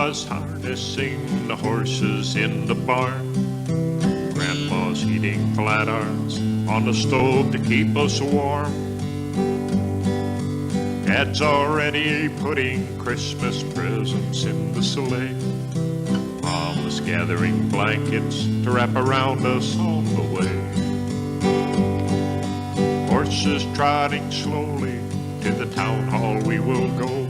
Grandpa's harnessing the horses in the barn. Grandma's heating flat irons on the stove to keep us warm. Dad's already putting Christmas presents in the sleigh. Mama's gathering blankets to wrap around us on the way. Horses trotting slowly to the town hall we will go.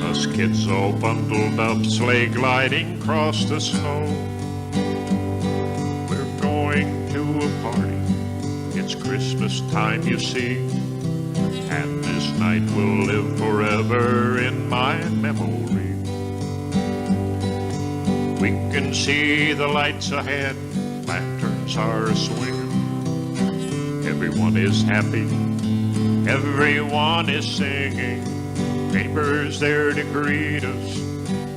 Us kids all bundled up, sleigh gliding across the snow. We're going to a party, it's Christmas time you see, and this night will live forever in my memory. We can see the lights ahead, lanterns are a-swinging. Everyone is happy, everyone is singing. Neighbors there to greet us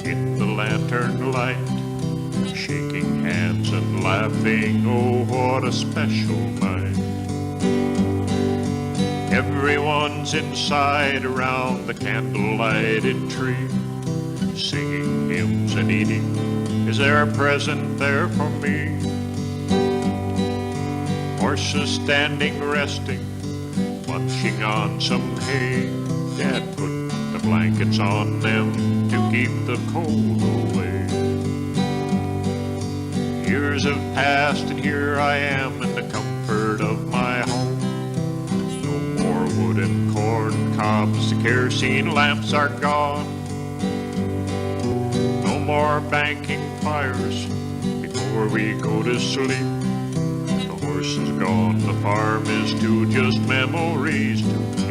in the lantern light, shaking hands and laughing, oh what a special night. Everyone's inside around the candle-lighted tree, singing hymns and eating. Is there a present there for me? Horses standing resting, munching on some hay. Dad put the blankets on them to keep the cold away. Years have passed and here I am in the comfort of my home. No more wood and corn cobs, the kerosene lamps are gone. No more banking fires before we go to sleep. The horse is gone, the farm is too, just memories to keep.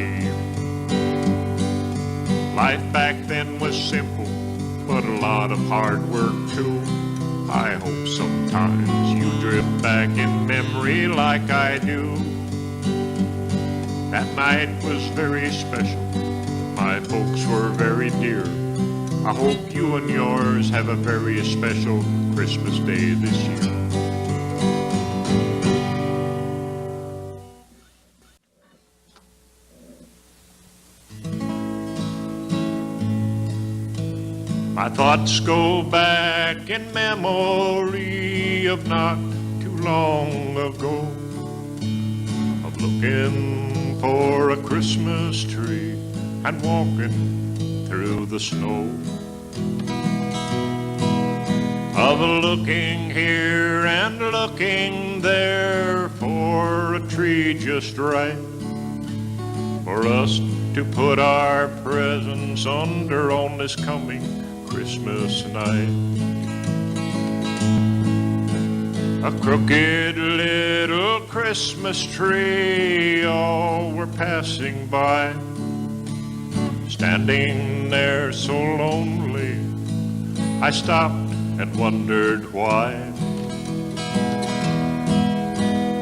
Life back then was simple, but a lot of hard work too. I hope sometimes you drift back in memory like I do. That night was very special, my folks were very dear. I hope you and yours have a very special Christmas day this year. My thoughts go back in memory of not too long ago, of looking for a Christmas tree and walking through the snow, of looking here and looking there for a tree just right for us to put our presents under on this coming Christmas night. A crooked little Christmas tree all were passing by, standing there so lonely, I stopped and wondered why.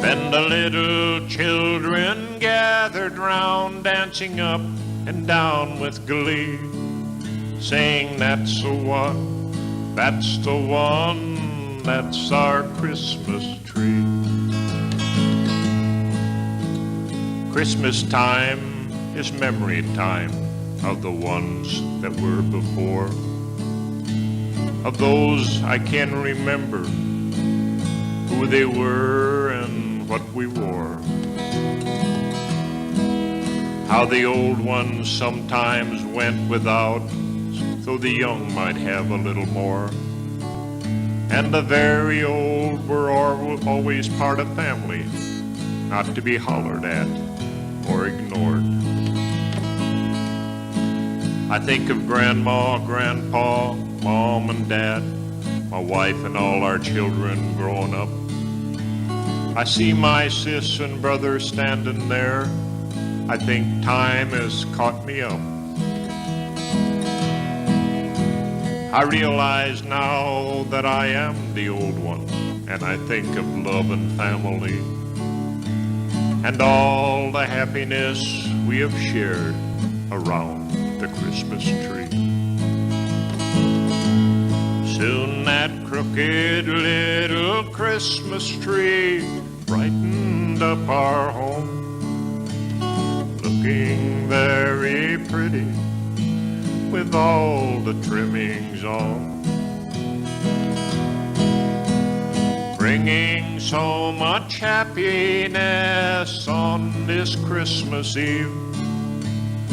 Then the little children gathered round, dancing up and down with glee, saying that's the one, that's the one, that's our Christmas tree. Christmas time is memory time of the ones that were before, of those I can remember, who they were and what we wore. How the old ones sometimes went without, so the young might have a little more. And the very old were always part of family, not to be hollered at or ignored. I think of Grandma, Grandpa, Mom and Dad, my wife and all our children growing up. I see my sis and brother standing there. I think time has caught me up. I realize now that I am the old one, and I think of love and family, and all the happiness we have shared around the Christmas tree. Soon that crooked little Christmas tree brightened up our home, looking very pretty with all the trimmings on, bringing so much happiness on this Christmas Eve.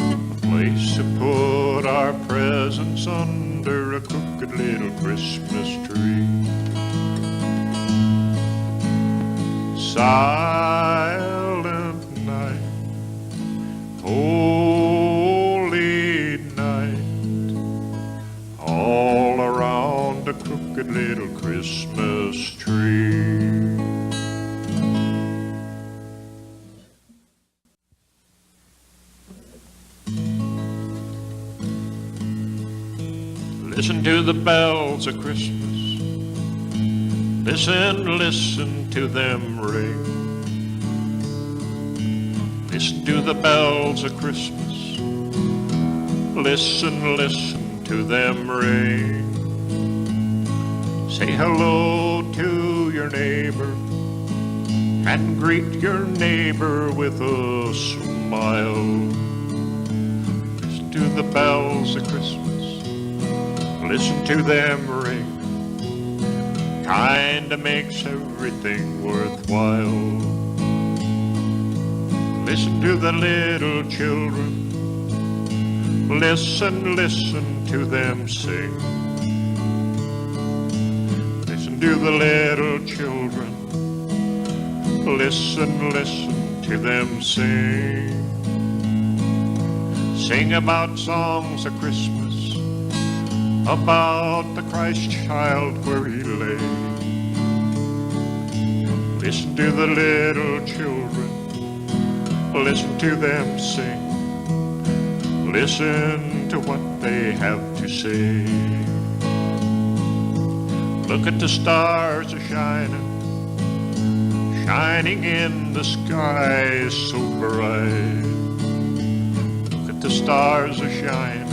A place to put our presents under a crooked little Christmas tree. Silent night, holy night, all around a crooked little Christmas tree. Listen to the bells of Christmas. Listen, listen to them ring. Listen to the bells of Christmas. Listen, listen to them ring. Say hello to your neighbor and greet your neighbor with a smile. Listen to the bells of Christmas. Listen to them ring. Kinda makes everything worthwhile. Listen to the little children. Listen, listen to them sing. Listen to the little children. Listen, listen to them sing. Sing about songs of Christmas, about the Christ child where he lay. Listen to the little children, listen to them sing. Listen to what they have to say. Look at the stars a-shining, shining in the sky so bright. Look at the stars a-shining,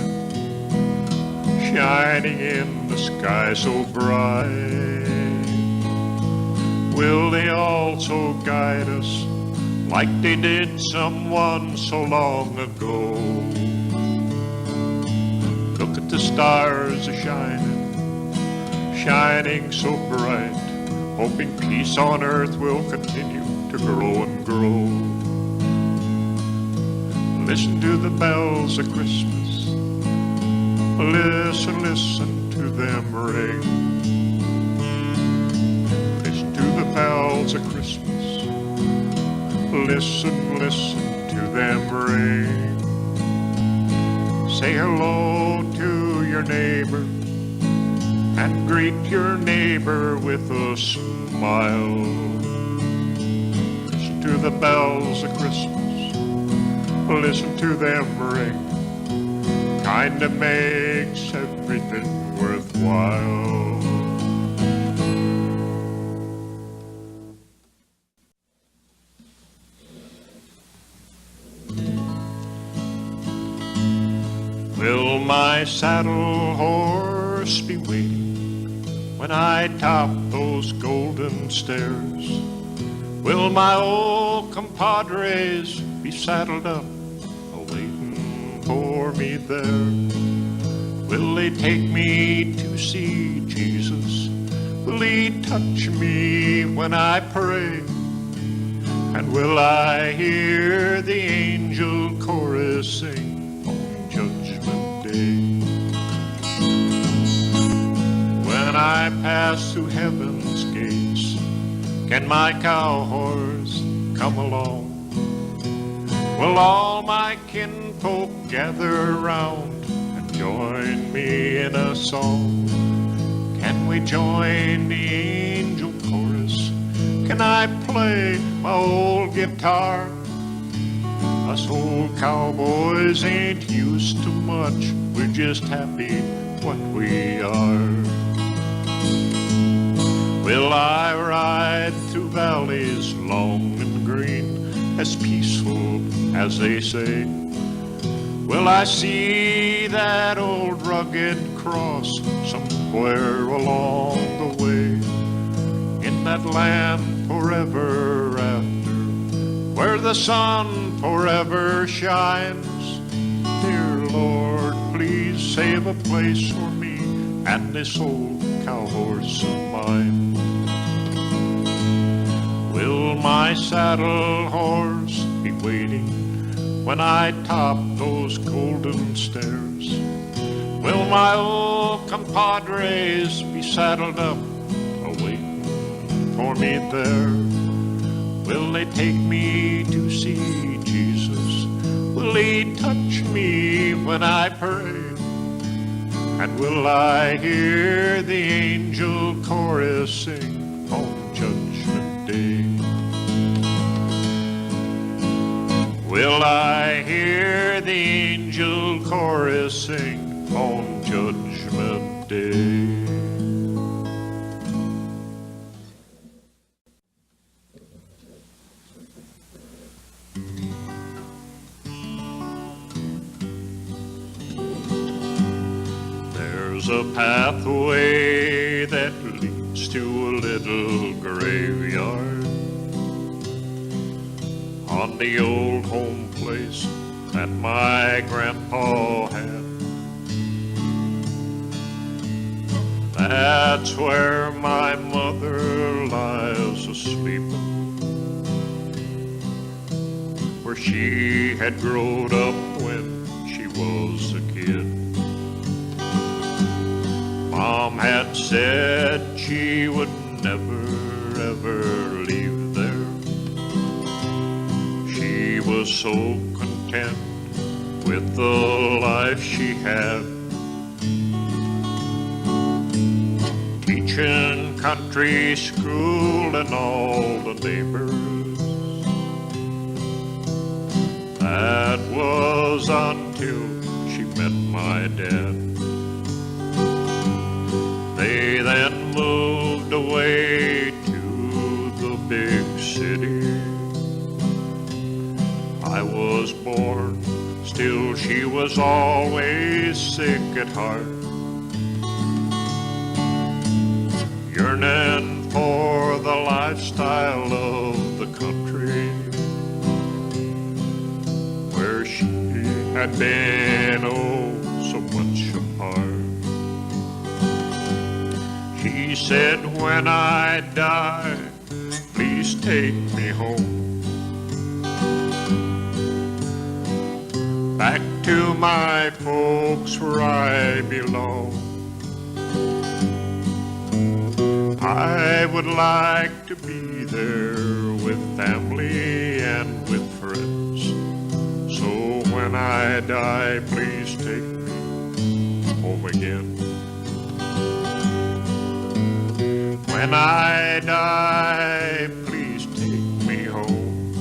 shining in the sky so bright. Will they also guide us like they did someone so long ago? Look at the stars a-shining, shining so bright, hoping peace on earth will continue to grow and grow. Listen to the bells of Christmas. Listen, listen to them ring. Listen to the bells of Christmas. Listen, listen to them ring. Say hello to your neighbor and greet your neighbor with a smile. Listen to the bells of Christmas. Listen to them ring. Kinda makes everything worthwhile. Will my saddle horse be waiting when I top those golden stairs? Will my old compadres be saddled up, awaiting for me there? Will they take me to see Jesus? Will he touch me when I pray? And will I hear the angel chorus sing on Judgment Day? When I pass through heaven's gates, can my cow horse come along? Will all my kinfolk gather round and join me in a song? Can we join the angel chorus? Can I play my old guitar? Us old cowboys ain't used to much, we're just happy what we are. Will I ride through valleys long and green, as peaceful as they say? Will I see that old rugged cross somewhere along the way? In that land forever after, where the sun forever shines? Dear Lord, please save a place for me and this old cow horse of mine. Will my saddle horse be waiting when I top those golden stairs? Will my old compadres be saddled up, awaiting for me there? Will they take me to see Jesus? Will he touch me when I pray? And will I hear the angel chorus sing on Judgment Day? Will I hear the angel chorus sing on Judgment Day? There's a pathway that leads to a little graveyard on the old home place that my grandpa had. That's where my mother lies asleep, where she had grown up when she was a kid. Mom had said she would never ever leave there. She was so content with the life she had, teaching country school and all the neighbors. That was until she met my dad. They then moved away to the big city. I was born, still she was always sick at heart, yearning for the lifestyle of the country, where she had been oh so much apart. She said, when I die, please take me home, back to my folks where I belong. I would like to be there with family and with friends. So when I die, please take me home again. When I die, please take me home,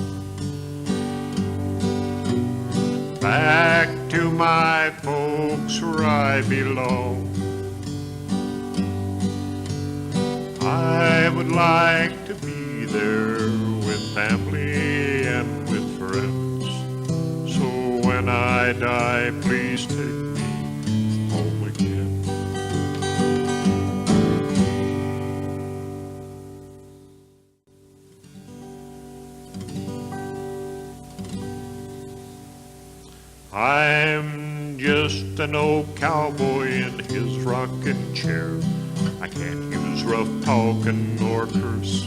back to my folks where I belong. I would like to be there with family and with friends. So when I die, please take me home again. I'm just an old cowboy in his rocking chair. I can't use rough talking or curse,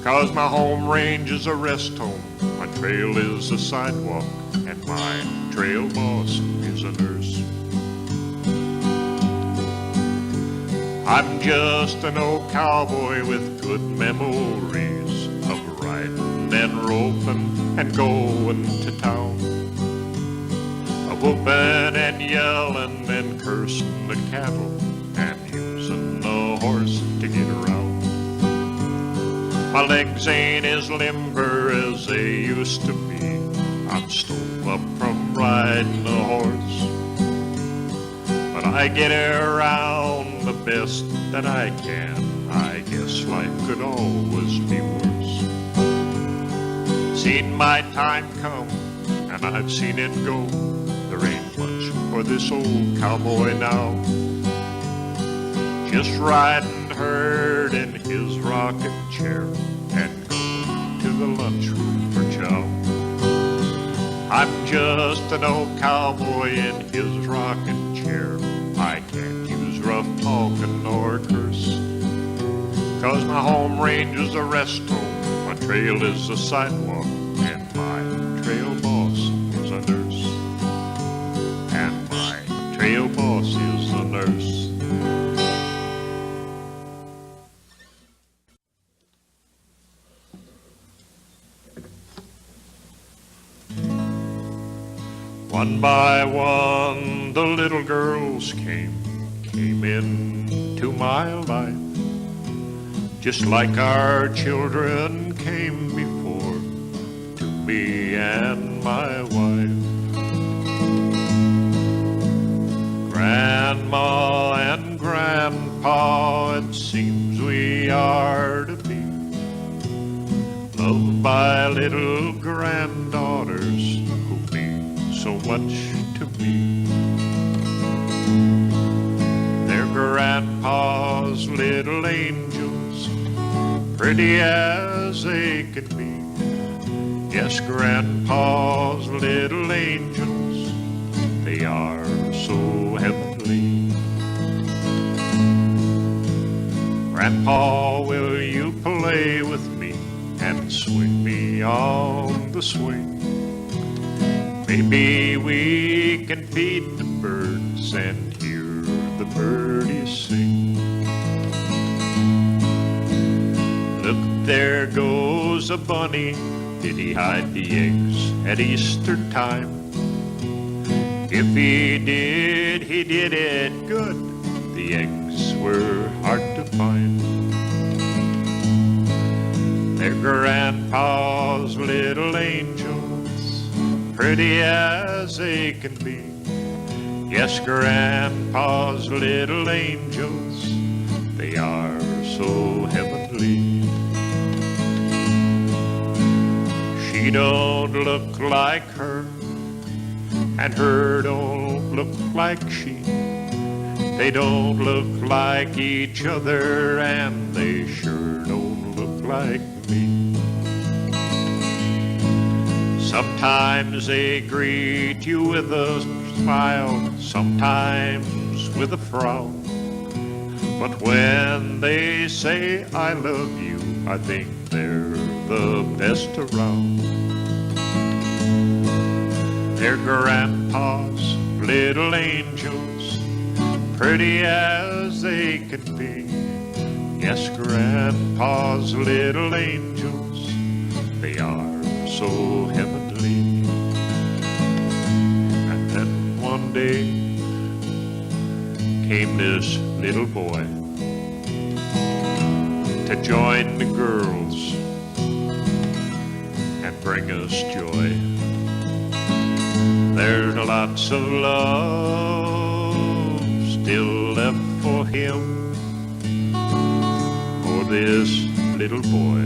'cause my home range is a rest home, my trail is a sidewalk, and my trail boss is a nurse. I'm just an old cowboy with good memories of riding and roping and going to town, whooping and yelling and cursing the cattle and using the horse to get around. My legs ain't as limber as they used to be. I'm stove up from riding a horse, but I get around the best that I can. I guess life could always be worse. Seen my time come and I've seen it go. There ain't much for this old cowboy now, just riding herd in his rocking chair and going to the lunchroom for chow. I'm just an old cowboy in his rocking chair care. I can't use rough talking nor curse, 'cause my home range is a rest home, my trail is a sidewalk, and my trail boss is a nurse. And my trail boss is a nurse. One by one the little girls came into my life, just like our children came before to me and my wife. Grandma and Grandpa, it seems we are to be loved by little granddaughters who mean so much to me. They're Grandpa's little angels, pretty as they can be. Yes, Grandpa's little angels, they are so heavenly. Grandpa, will you play with me and swing me on the swing? Maybe we can feed the birds and hear the birdies sing. Look, there goes a bunny. Did he hide the eggs at Easter time? If he did it good. The eggs were hard to find. They're Grandpa's little angels, pretty as they can be. Yes, Grandpa's little angels, they are so heavenly. She don't look like her, and her don't look like she. They don't look like each other, and they sure don't look like me. Sometimes they greet you with a smile, sometimes with a frown. But when they say I love you, I think they're the best around. They're Grandpa's little angels, pretty as they can be. Yes, Grandpa's little angels, they are so heavenly. And then one day came this little boy to join the girls and bring us joy. There's lots of love still left for him, for this little boy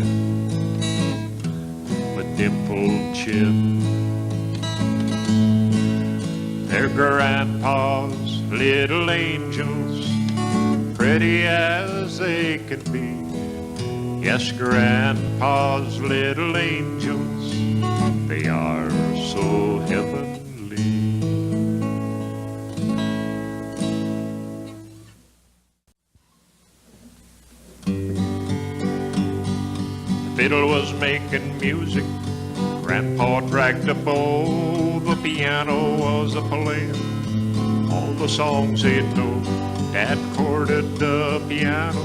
with dimpled chin. They're Grandpa's little angels, pretty as they can be. Yes, Grandpa's little angels, they are so heavenly. The fiddle was making music, Grandpa dragged a bow, the piano was a playing all the songs he'd know. Dad chorded the piano,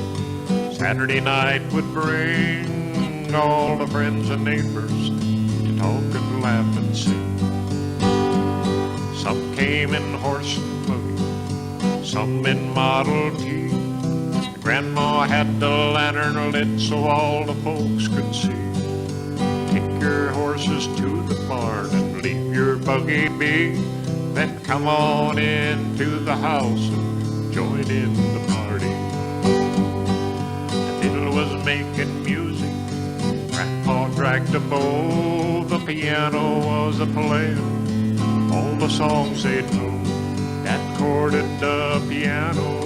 Saturday night would bring all the friends and neighbors to talk and laugh and sing. Some came in horse and buggy, some in Model T. Grandma had the lantern lit so all the folks could see. Take your horses to the barn and leave your buggy be. Then come on into the house and join in the party. The fiddle was making music, Grandpa dragged a bow, the piano was a playing all the songs they'd know. That chorded the piano,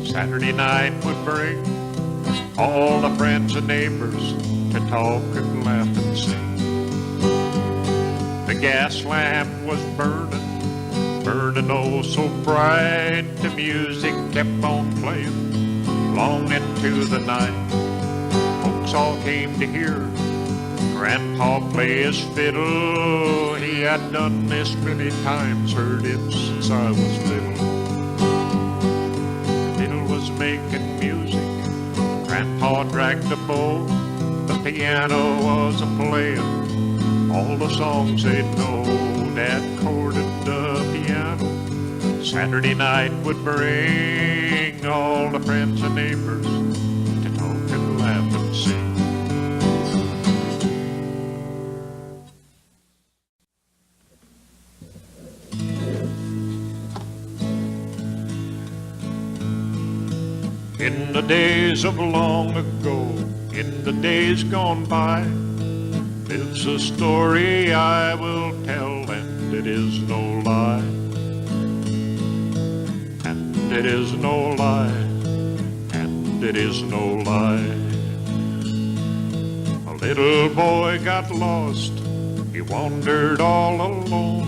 Saturday night would bring all the friends and neighbors to talk and laugh and sing. The gas lamp was burning, burning oh so bright. The music kept on playing long into the night. Folks all came to hear Grandpa play his fiddle. He had done this many times, heard it since I was little. The fiddle was making music, Grandpa dragged the bow. The piano was a-playing all the songs they'd know. Dad chorded the piano. Saturday night would bring all the friends and neighbors to talk and laugh and sing. In the days of long ago, in the days gone by, lives a story I will tell, and it is no lie. And it is no lie, and it is no lie. A little boy got lost, he wandered all alone.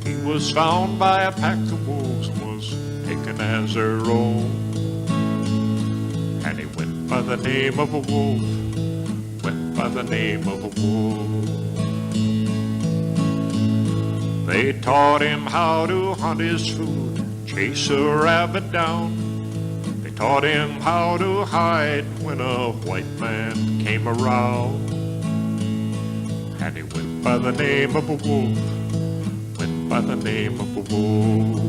He was found by a pack of wolves and was taken as their own. And he went by the name of a wolf, went by the name of a wolf. They taught him how to hunt his food, chase a rabbit down. They taught him how to hide when a white man came around. And he went by the name of a wolf, went by the name of a wolf.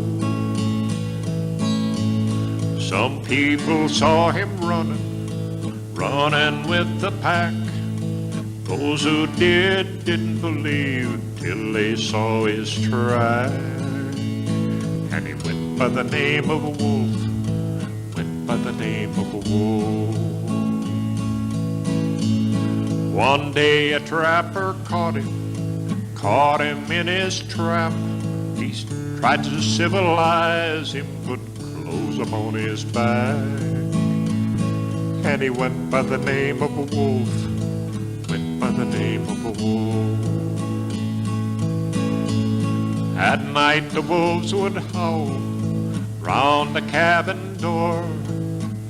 Some people saw him running with the pack. Those who didn't believe till they saw his track. And he went by the name of a wolf, went by the name of a wolf. One day a trapper caught him in his trap. He tried to civilize him, put clothes upon his back. And he went by the name of a wolf, went by the name of a wolf. At night the wolves would howl round the cabin door,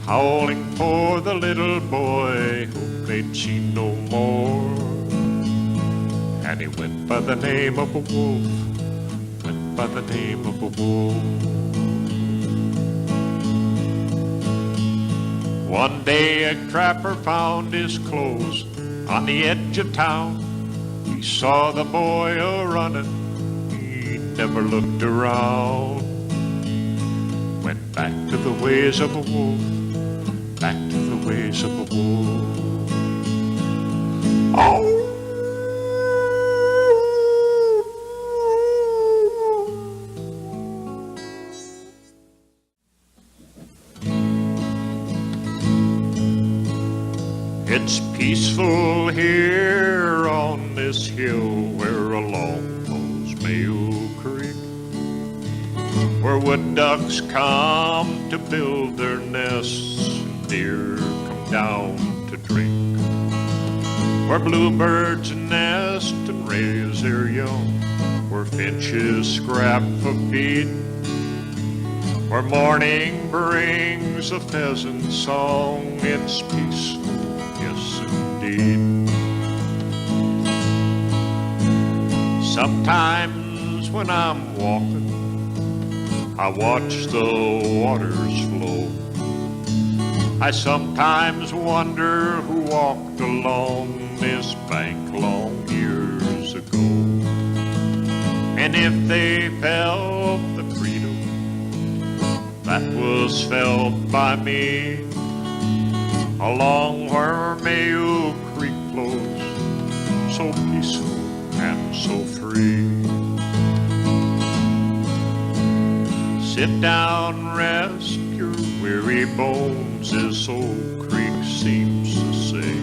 howling for the little boy whom they'd seen no more. And he went by the name of a wolf, went by the name of a wolf. One day a trapper found his clothes on the edge of town. He saw the boy a-running, he never looked around. Went back to the ways of a wolf, back to the ways of a wolf. Oh! It's peaceful here on this hill where along flows Mayo Creek, where wood ducks come to build their nests, deer come down to drink, where bluebirds nest and raise their young, where finches scrap for feed, where morning brings a pheasant song. It's peaceful, yes indeed. Sometimes when I'm walking, I watch the waters flow. I sometimes wonder who walked along this bank long years ago, and if they felt the freedom that was felt by me along where Mayo Creek flows, so peaceful and so free. Sit down, rest your weary bones, this old creek seems to say.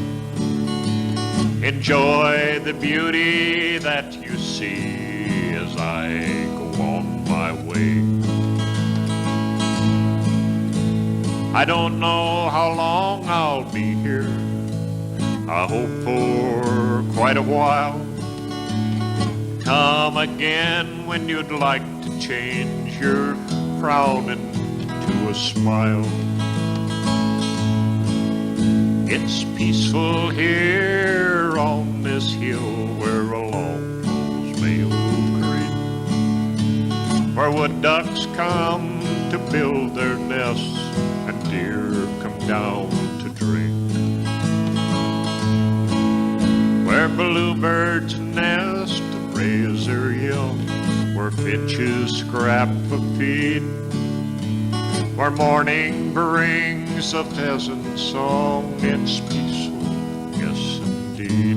Enjoy the beauty that you see as I go on my way. I don't know how long I'll be here. I hope for quite a while. Come again when you'd like to change your frown into a smile. It's peaceful here on this hill where along goes Mayo Creek, where wood ducks come to build their nests and deer come down to drink, where bluebirds nest and raise their young, where finches scrap a feed, where morning brings a peasant song. It's peaceful, yes indeed,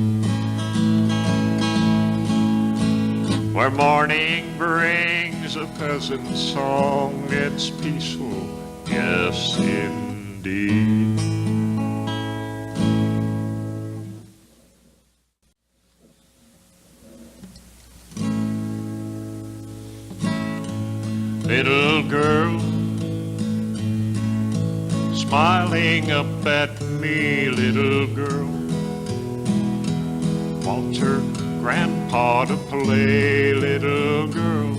where morning brings a peasant song. It's peaceful, yes indeed. Little girl smiling up at me, little girl wants her grandpa to play. Little girl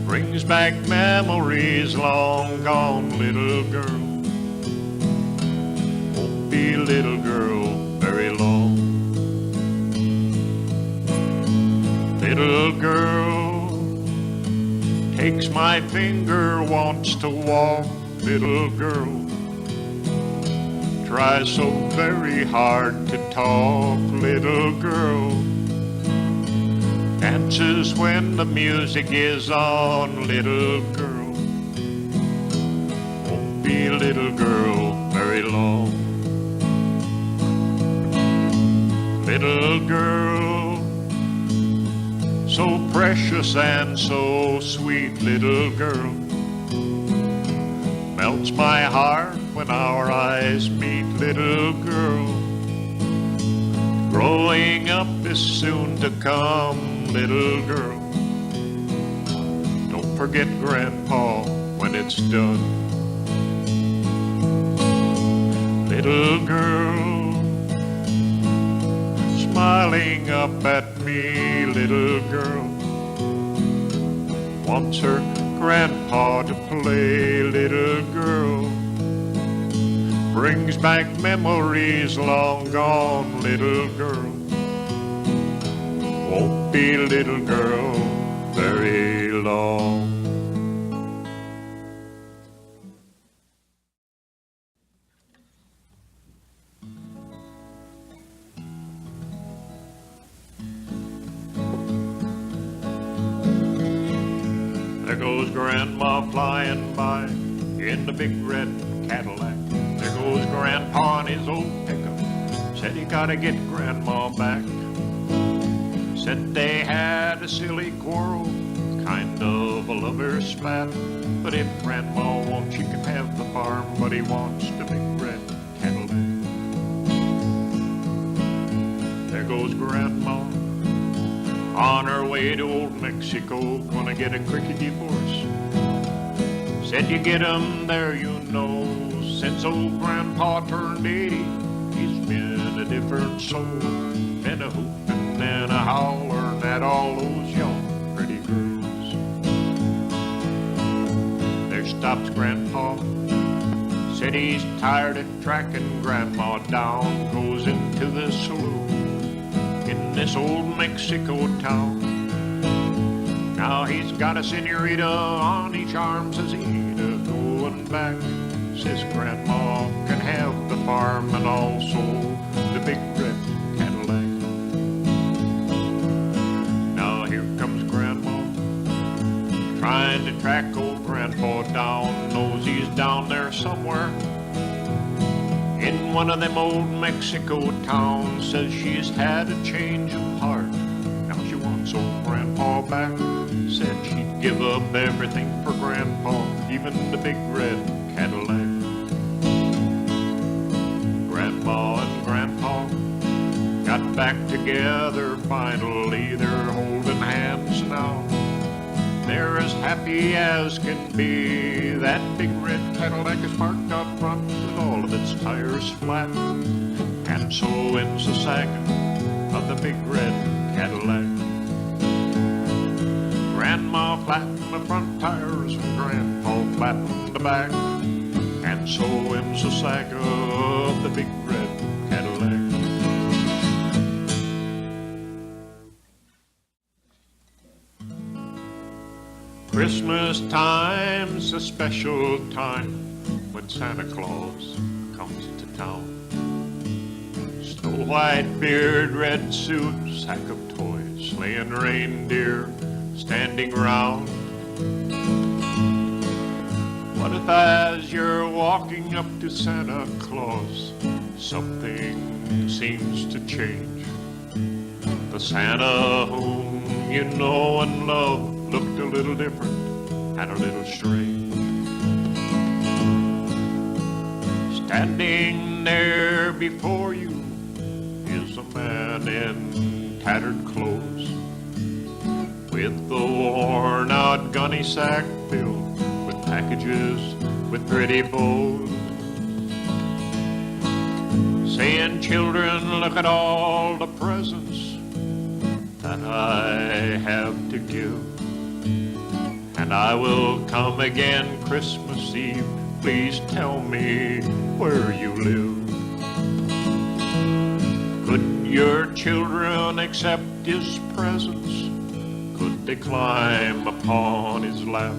brings back memories long gone. Little girl won't be little girl very long. Little girl takes my finger, wants to walk. Little girl tries so very hard to talk. Little girl dances when the music is on. Little girl won't be little girl very long. Little girl, so precious and so sweet. Little girl melts my heart when our eyes meet. Little girl, growing up is soon to come. Little girl, don't forget Grandpa when it's done. Little girl, smiling up at me. Little girl wants her grandpa to play. Little girl brings back memories long gone. Little girl won't be little girl very long. There goes Grandma flying by in the big red Cadillac. There goes Grandpa in his old pickup. Said he gotta get Grandma back. Said they had a silly quarrel, kind of a lover spat. But if Grandma wants, she can have the farm, but he wants the big red Cadillac. There goes Grandma on her way to old Mexico, gonna get a cricket divorce. Said you get 'em there, you know. Since old Grandpa turned 80, he's been a different soul. Been a hooping and a hollering at all those young pretty girls. There stops Grandpa. Said he's tired of tracking Grandma down. Goes into the saloon in this old Mexico town. Now he's got a senorita on each arm. Says he going back. Says Grandma can have the farm and also the big red Cadillac. Now here comes Grandma trying to track old Grandpa down. Knows he's down there somewhere in one of them old Mexico towns. Says she's had a change of heart. Now she wants old Grandpa back. Said she'd give up everything for Grandpa, even the big red Cadillac. Grandma and Grandpa got back together finally. They're holding hands now. They're as happy as can be. That big red Cadillac is parked up front with all of its tires flat. And so ends the saga of the big red Cadillac. Grandma flattened the front tires and Grandpa flattened the back, and so ends the saga of the big red Cadillac. Christmas time's a special time when Santa Claus comes to town. Snow white beard, red suit, sack of toys, sleigh and reindeer standing round. What if as you're walking up to Santa Claus, something seems to change? The Santa whom you know and love looked a little different and a little strange. Standing there before you is a man in tattered clothes, with the worn out gunny sack filled with packages with pretty bows, saying, "Children, look at all the presents that I have to give, and I will come again Christmas Eve. Please tell me where you live." Could your children accept his presents? Could they climb upon his lap?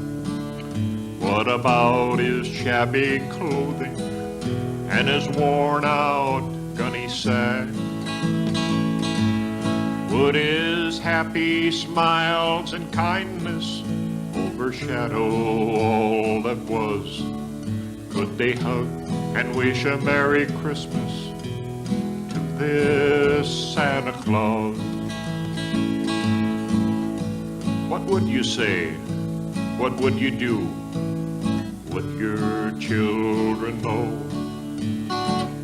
What about his shabby clothing and his worn out gunny sack? Would his happy smiles and kindness overshadow all that was? Could they hug and wish a Merry Christmas to this Santa Claus? What would you say? What would you do? Would your children know?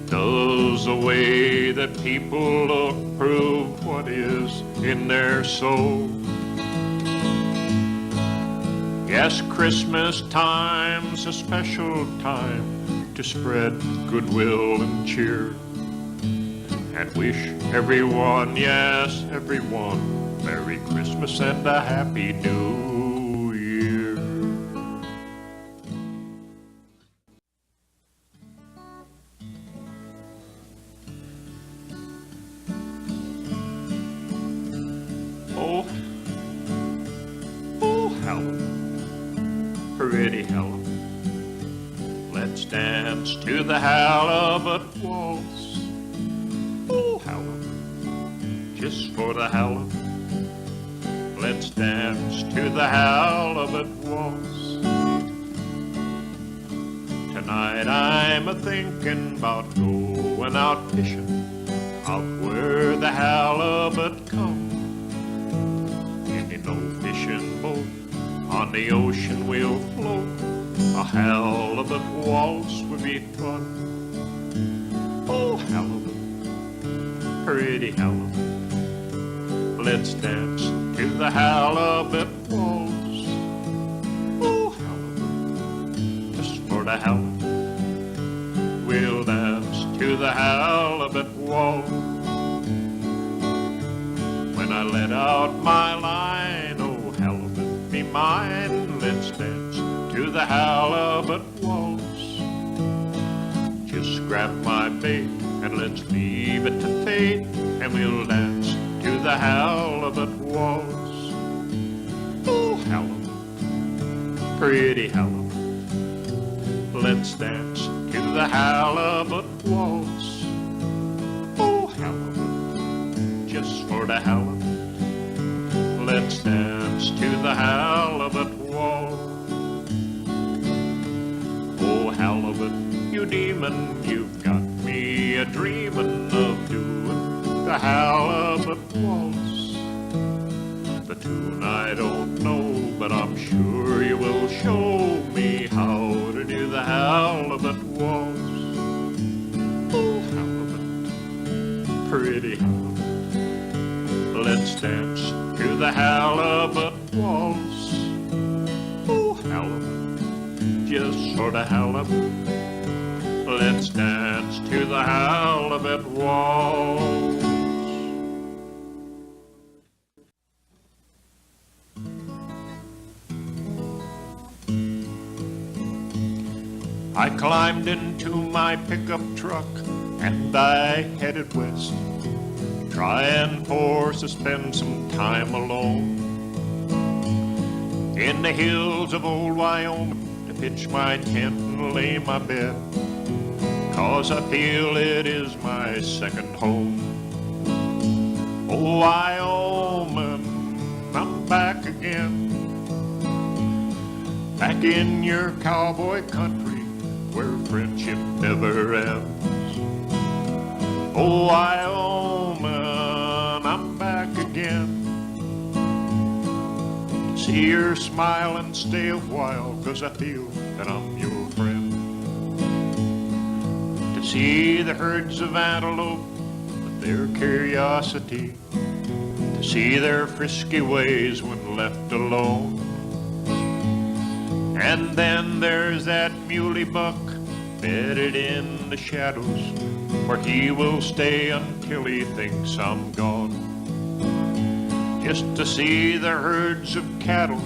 Does the way that people look prove what is in their soul? Yes, Christmas time's a special time to spread goodwill and cheer, and wish everyone, yes, everyone, Merry Christmas and a Happy New Year. Oh, oh, Helen, pretty Helen, let's dance to the halibut waltz. Oh, Helen, just for the Helen, let's dance to the halibut waltz. Tonight I'm a-thinking about going out fishing, out where the halibut come. In an old fishing boat on the ocean we'll float. A halibut waltz would be fun. Oh, halibut, pretty halibut, let's dance to the halibut waltz. Oh, halibut, just for the halibut, we'll dance to the halibut waltz. When I let out my line, oh, halibut, be mine, let's dance to the halibut waltz. Just grab my bait and let's leave it to fate, and we'll dance to the halibut waltz. Oh, halibut, pretty halibut, let's dance to the halibut waltz. Oh, halibut, just for the halibut, let's dance to the halibut waltz. Oh, halibut, you demon, you've got me a-dreamin' of doing the halibut waltz. The tune I don't know, but I'm sure you will show me how to do the halibut waltz. Oh, halibut, pretty halibut, let's dance to the halibut waltz. Oh, halibut, just for the halibut, let's dance to the halibut waltz. I climbed into my pickup truck and I headed west, trying to spend some time alone in the hills of old Wyoming, to pitch my tent and lay my bed, 'cause I feel it is my second home. Oh, Wyoming, I'm back again, back in your cowboy country where friendship never ends. Oh, Wyoming, I'm back again. See your smile and stay a while, 'cause I feel that I'm your friend. To see the herds of antelope with their curiosity, to see their frisky ways when left alone. And then there's that muley buck bedded in the shadows, where he will stay until he thinks I'm gone. Just to see the herds of cattle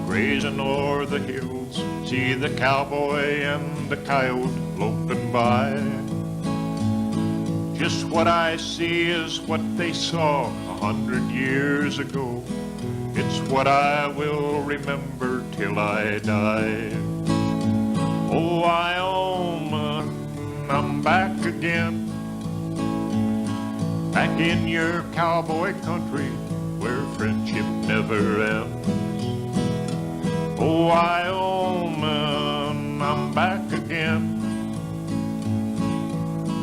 grazing o'er the hills, see the cowboy and the coyote loping by. Just what I see is what they saw 100 years ago. It's what I will remember till I die. Oh, Wyoming, I'm back again, back in your cowboy country where friendship never ends. Oh, Wyoming, I'm back again,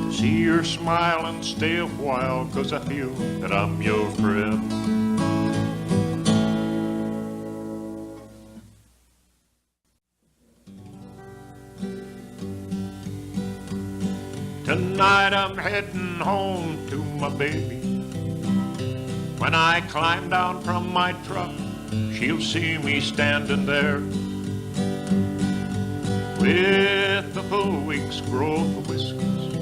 to see your smile and stay a while, 'cause I feel that I'm your friend. Tonight I'm heading home to my baby. When I climb down from my truck, she'll see me standing there with a full week's growth of whiskers,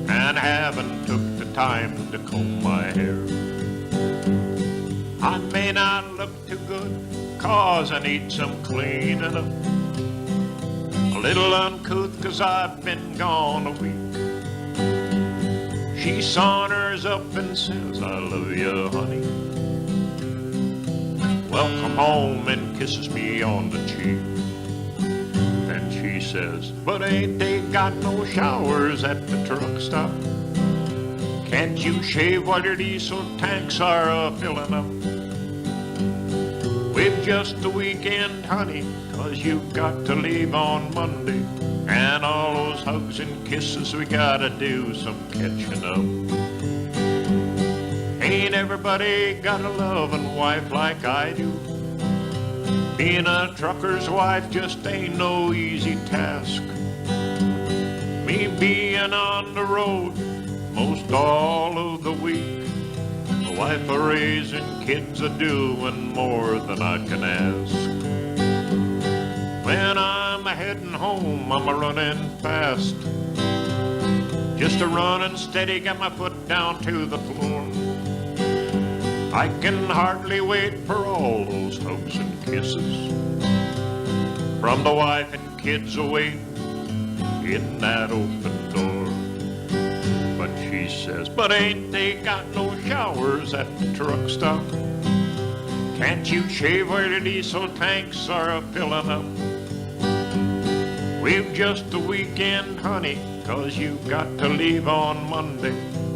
and haven't took the time to comb my hair. I may not look too good, 'cause I need some cleaning up. A little uncouth, 'cause I've been gone a week. She saunters up and says, I love you, honey. Welcome home, and kisses me on the cheek. Then she says, but ain't they got no showers at the truck stop? Can't you shave while your diesel tanks are filling up? We've just the weekend, honey, 'cause you've got to leave on Monday, and all those hugs and kisses, we gotta do some catching up. Ain't everybody got a loving wife like I do? Being a trucker's wife just ain't no easy task. Me being on the road most all of the week, a wife a raising kids a doing more than I can ask. When I'm heading home, I'm a running fast, just a running steady, got my foot down to the floor. I can hardly wait for all those hugs and kisses from the wife and kids away in that open door. But she says, but ain't they got no showers at the truck stop? Can't you shave where the diesel tanks are filling up? We've just the weekend, honey, 'cause you've got to leave on Monday,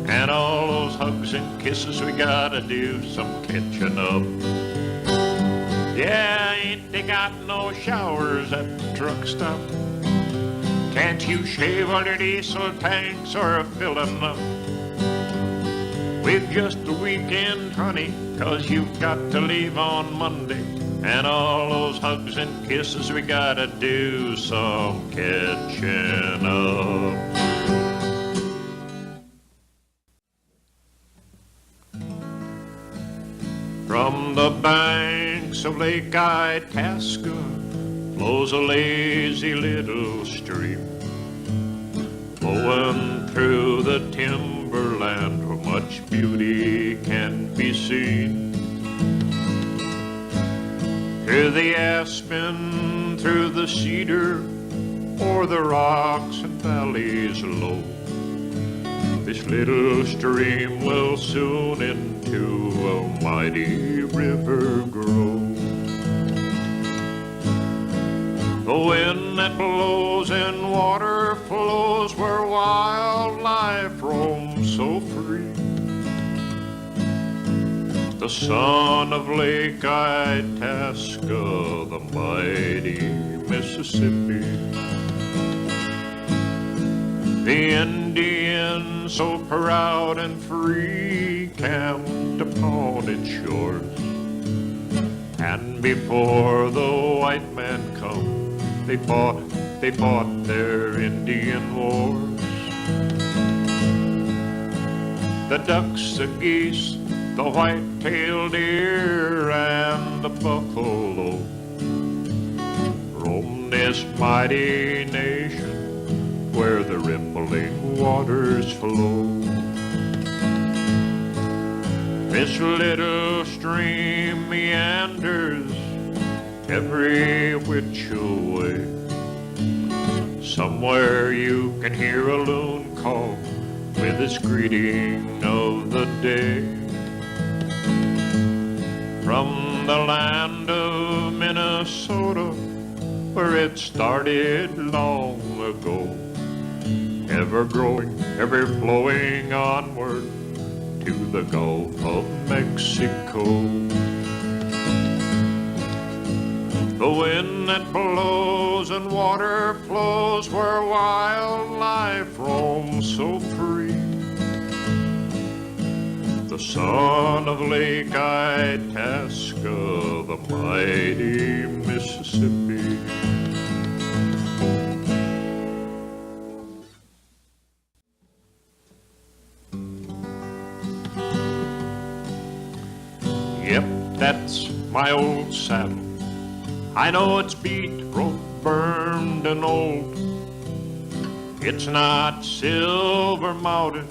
and all those hugs and kisses, we gotta do some catching up. Yeah, ain't they got no showers at the truck stop? Can't you shave while your diesel tanks are filling up? We've just the weekend, honey, 'cause you've got to leave on Monday, and all those hugs and kisses, we gotta do some catching up. From the banks of Lake Itasca flows a lazy little stream, flowing through the timberland where much beauty can be seen. Through the aspen, through the cedar, o'er the rocks and valleys low. This little stream will soon into a mighty river grow. The wind that blows in water flows where wildlife roams so free. The son of Lake Itasca, the mighty Mississippi. The Indian, so proud and free, camped upon its shores. And before the white man come, they fought their Indian wars. The ducks, the geese, the white-tailed deer, and the buffalo roam this mighty nation where the rippling waters flow. This little stream meanders every which way. Somewhere you can hear a loon call with his greeting of the day. From the land of Minnesota, where it started long ago, ever growing, ever flowing onward to the Gulf of Mexico. The wind that blows and water flows where wildlife roams so free. The son of Lake Itasca, the mighty Mississippi. Yep, that's my old saddle. I know it's beat, rope burned and old. It's not silver mounted,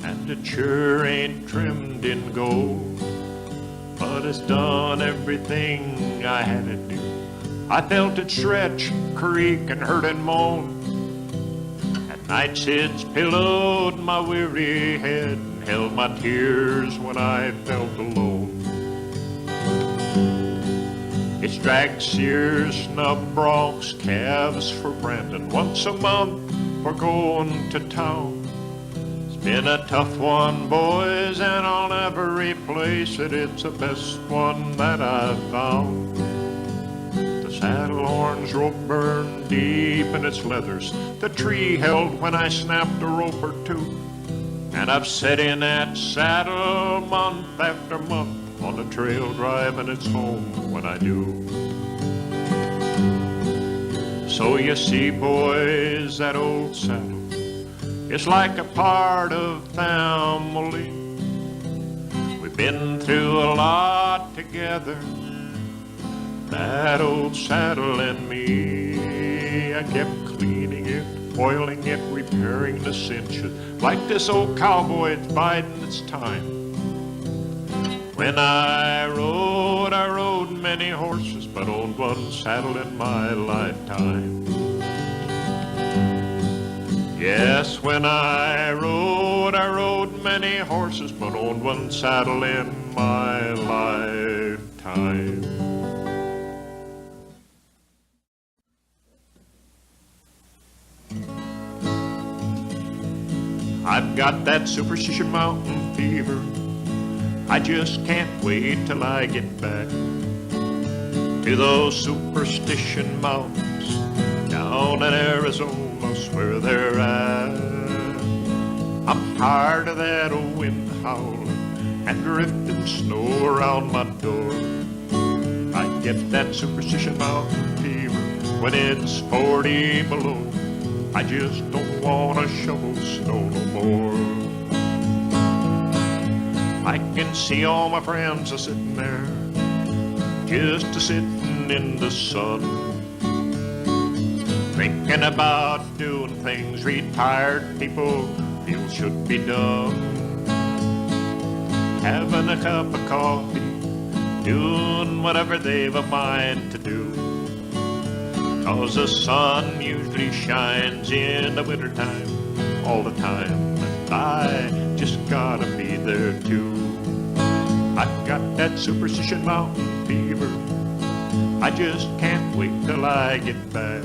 and it sure ain't trimmed in gold. But it's done everything I had to do. I felt it stretch, creak, and hurt and moan. At nights it's pillowed my weary head and held my tears when I felt alone. It's dragged steers, snub broncs, calves for Brandon. Once a month we're going to town. It's been a tough one, boys, and I'll never replace it. It's the best one that I've found. The saddle horn's rope burned deep in its leathers. The tree held when I snapped a rope or two. And I've sat in that saddle month after month on the trail drive, and it's home when I do. So you see, boys, that old saddle is like a part of family. We've been through a lot together, that old saddle and me. I kept cleaning it, oiling it, repairing the cinches, like this old cowboy, it's biding its time. When I rode many horses, but owned one saddle in my lifetime. Yes, when I rode many horses, but owned one saddle in my lifetime. I've got that superstition mountain fever. I just can't wait till I get back to those superstition mountains down in Arizona, where they're at. I'm tired of that old wind howling and drifting snow around my door. I get that superstition mountain fever when it's 40 below. I just don't want to shovel snow no more. I can see all my friends a-sitting there, just a-sitting in the sun, thinking about doing things retired people feel should be done. Having a cup of coffee, doing whatever they've a mind to do. 'cause the sun usually shines in the wintertime all the time, and I just gotta be there too. I got that superstition mountain fever, I just can't wait till I get back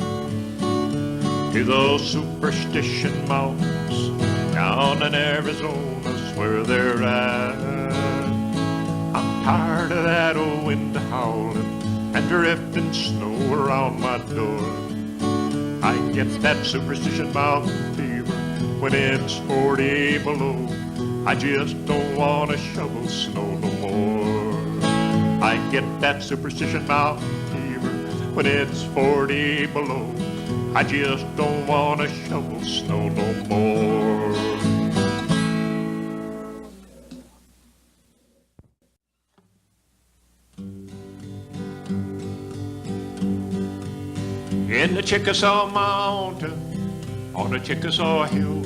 to those superstition mountains down in Arizona's where they're at. I'm tired of that old wind howling and drifting snow around my door. I get that superstition mountain fever when it's 40 below. I just don't want to shovel snow no more. I get that superstition mountain fever when it's 40 below. I just don't want to shovel snow no more. In the Chickasaw Mountain, on the Chickasaw Hill,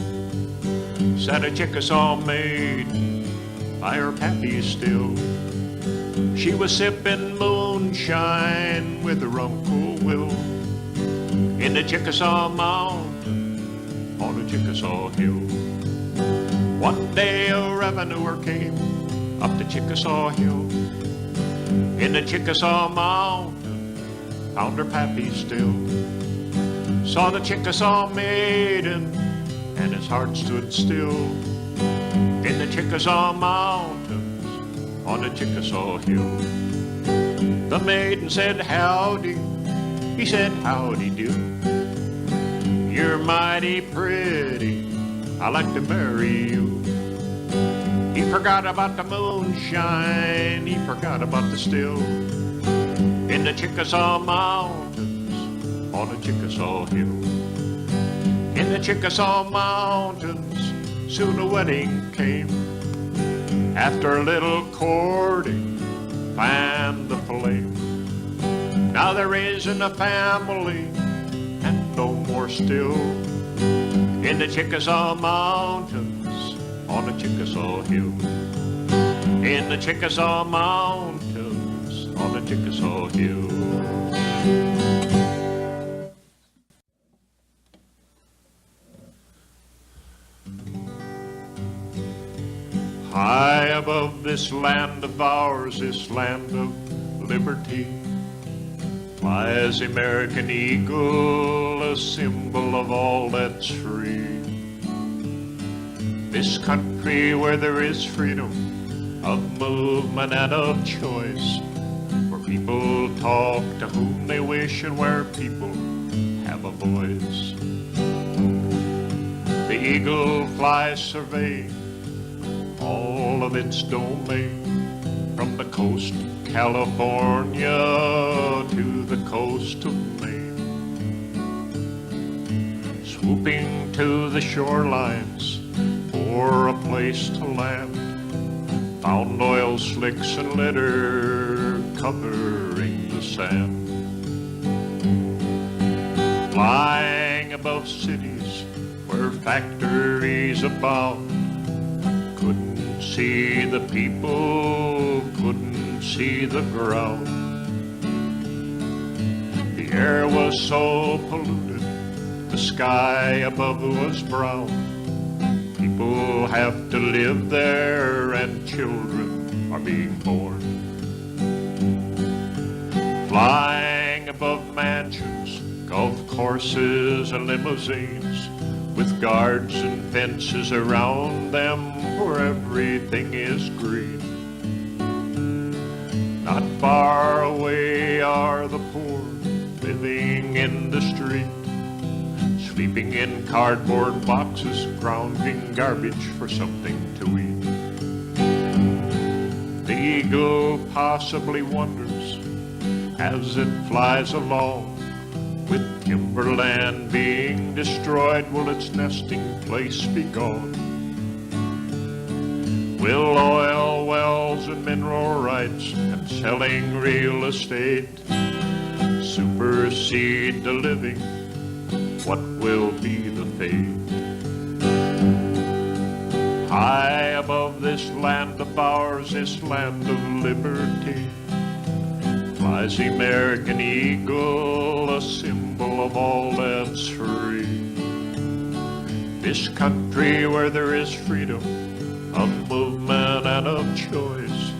sat a Chickasaw maiden by her pappy still. She was sipping moonshine with her Uncle Will in the Chickasaw Mountain, on the Chickasaw Hill. One day a revenuer came up the Chickasaw Hill in the Chickasaw Mountain, found her pappy still. Saw the Chickasaw maiden and his heart stood still in the Chickasaw Mountains, on the Chickasaw Hill. The maiden said, howdy. He said, howdy do. You're mighty pretty, I'd like to marry you. He forgot about the moonshine, he forgot about the still in the Chickasaw Mountains, on the Chickasaw Hill. In the Chickasaw Mountains, soon a wedding came. After a little courting, fanned the flame. Now they're raising a family, and no more still. In the Chickasaw Mountains, on the Chickasaw Hill. In the Chickasaw Mountains, on the Chickasaw Hill. High above this land of ours, this land of liberty, flies the American eagle, a symbol of all that's free. This country where there is freedom of movement and of choice, where people talk to whom they wish and where people have a voice. The eagle flies surveying all of its domain, from the coast of California to the coast of Maine, swooping to the shorelines for a place to land, found oil slicks and litter covering the sand. Flying above cities where factories abound, couldn't see the people, couldn't see the ground. The air was so polluted, the sky above was brown. People have to live there and children are being born. Flying above mansions, golf courses and limousines, with guards and fences around them where everything is green. Not far away are the poor living in the street, sleeping in cardboard boxes, grounding garbage for something to eat. The eagle possibly wonders as it flies along, with timberland being destroyed, will its nesting place be gone? Will oil wells and mineral rights and selling real estate supersede the living? What will be the fate? High above this land of ours, this land of liberty, flies the American eagle, a symbol of all that's free. This country where there is freedom of movement and of choice,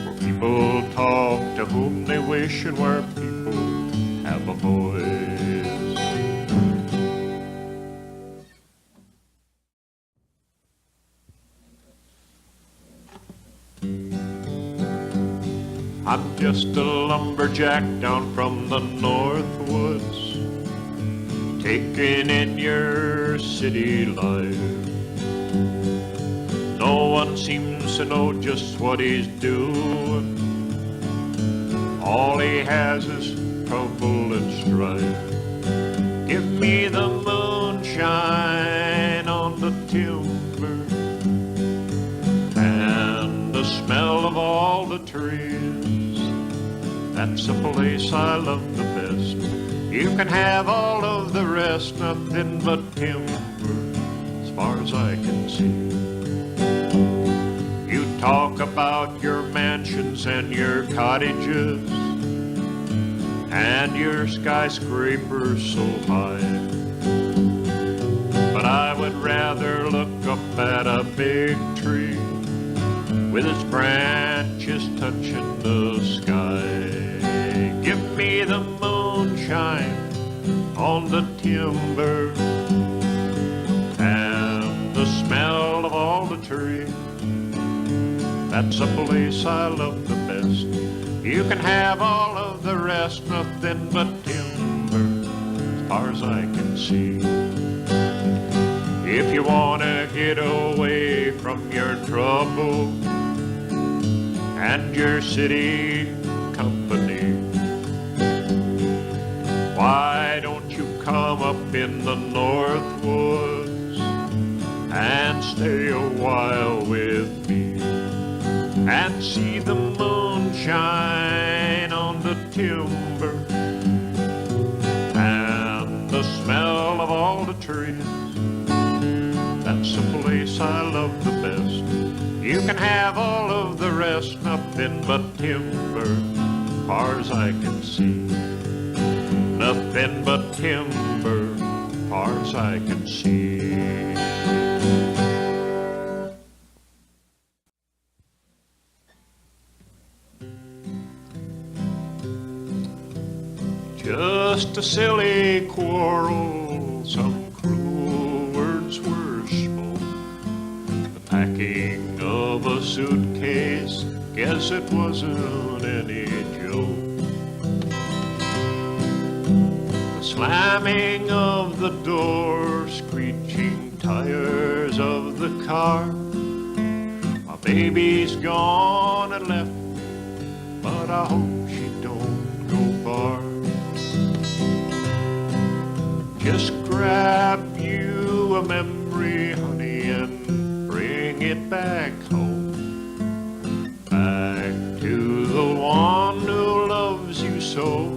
where people talk to whom they wish and where people have a voice. I'm just a lumberjack down from the north woods, taking in your city life. No one seems to know just what he's doing. All he has is trouble and strife. Give me the moonshine on the timber and the smell of all the trees. That's the place I love the best. You can have all of the rest, nothing but timber as far as I can see. You talk about your mansions and your cottages and your skyscrapers so high, but I would rather look up at a big tree with its branches touching the sky. Give me the moonshine on the timber and the smell of all the trees. That's a place I love the best. You can have all of the rest, nothing but timber as far as I can see. If you want to get away from your trouble and your city company, why don't you come up in the north woods and stay a while with me and see the moonshine on the timber and the smell of all the trees. That's the place I love the best. You can have all of the rest, nothing but timber as far as I can see. Nothing but timber as far as I can see. Just a silly quarrel, some cruel words were spoke. The packing of a suitcase, guess it wasn't any joke. The slamming of the door, screeching tires of the car. My baby's gone and left me, but I hope she don't go far. Just grab you a memory, honey, and bring it back home. Back to the one who loves you so.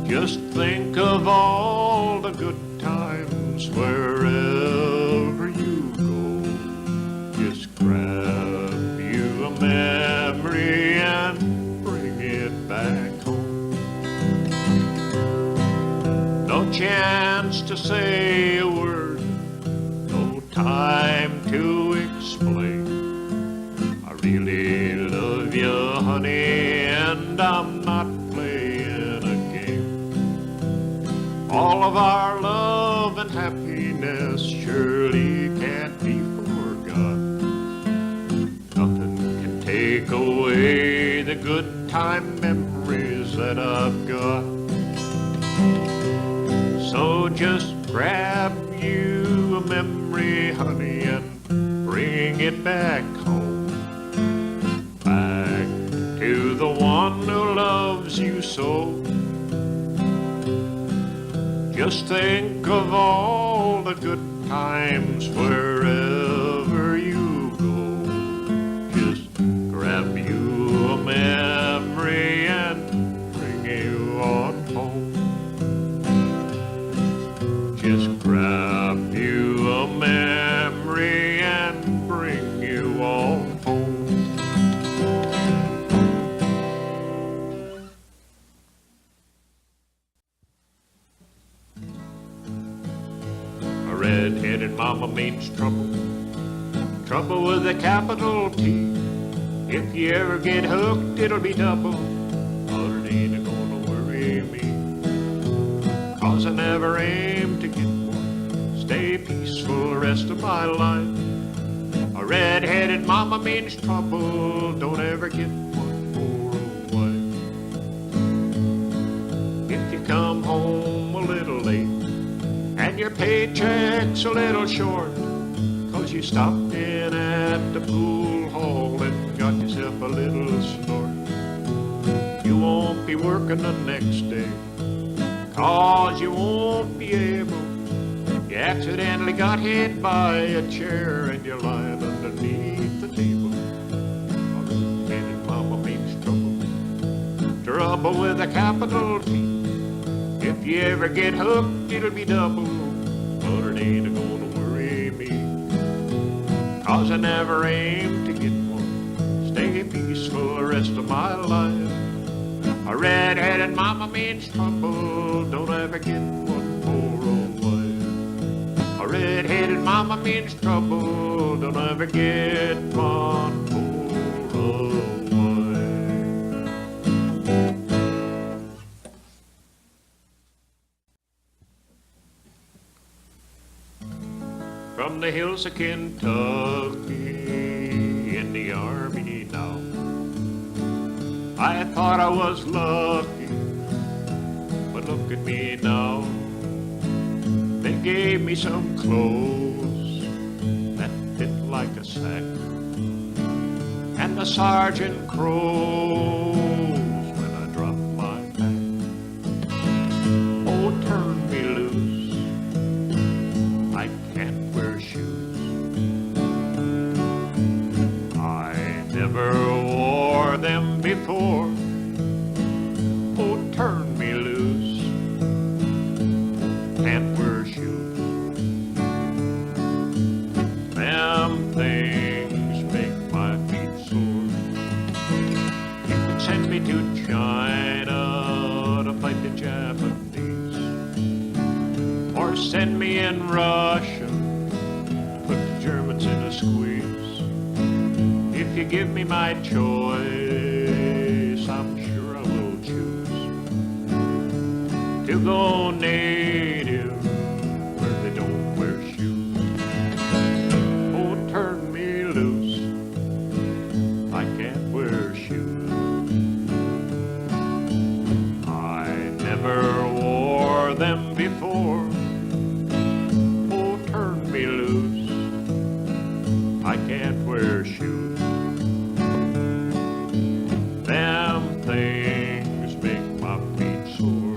Just think of all the good times wherever you go. Just grab you a memory and bring it back home. No chance to say a word, no time to explain. I really love you, honey, and I'm not playing a game. All of our love and happiness surely can't be forgot. Nothing can take away the good time memories that I've got. So just grab you a memory, honey, and bring it back home. Back to the one who loves you so. Just think of all the good times wherever you go. Just grab you a memory and bring you on home. Just grab you a memory and bring you on home. red-headed mama means trouble, trouble with a capital T. If you ever get hooked, it'll be double, but it ain't gonna worry me, 'cause I never aim to get one. Stay peaceful the rest of my life. A red-headed mama means trouble, don't ever get one for a wife. If you come home a little late and your paycheck's a little short, 'cause you stopped in at the pool hall and got yourself a little snort, you won't be working the next day, 'cause you won't be able. You accidentally got hit by a chair and you're lying underneath the table. A red-headed mama means trouble, trouble with a capital T. If you ever get hooked, it'll be double, but it ain't gonna worry me, 'cause I never aim to get one. Stay peaceful the rest of my life. A red-headed mama means trouble, don't ever get one for a wife. A red-headed mama means trouble, don't ever get one for a wife. From the hills of Kentucky, in the army now, I thought I was lucky, but look at me now. They gave me some clothes that fit like a sack, and the sergeant crows when I drop my back. Oh, turn me loose, I can't wear shoes. I never wore them before. Oh, turn me loose, can't wear shoes. Them things make my feet sore. You can send me to China to fight the Japanese, or send me in Russia to put the Germans in a squeeze. If you give me my choice, I'm sure I will choose to go native where they don't wear shoes. Oh, turn me loose, I can't wear shoes. I never wore them before. Oh, turn me loose, I can't wear shoes. Them things make my feet sore.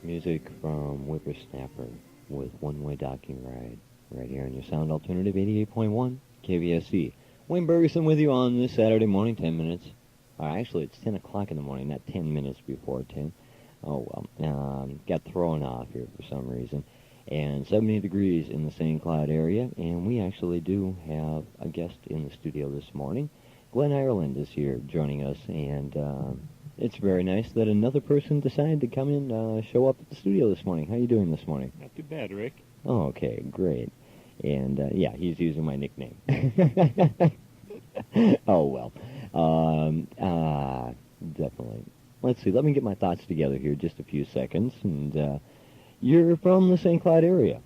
Music from Whippersnapper with One Way Docking Ride, right here on your Sound Alternative 88.1 KVSC. Wayne Bergeson with you on this Saturday morning, 10 minutes. Actually, it's 10 o'clock in the morning, not 10 minutes before 10. Oh, well, got thrown off here for some reason. And 70 degrees in the St. Cloud area, and we actually do have a guest in the studio this morning. Glenn Ireland is here joining us, and it's very nice that another person decided to come in, show up at the studio this morning. How you doing this morning? Not too bad, Rick. Oh, okay, great. And, yeah, he's using my nickname. Oh, well. Definitely. Let's see, let me get my thoughts together here just a few seconds. And you're from the St. Cloud area.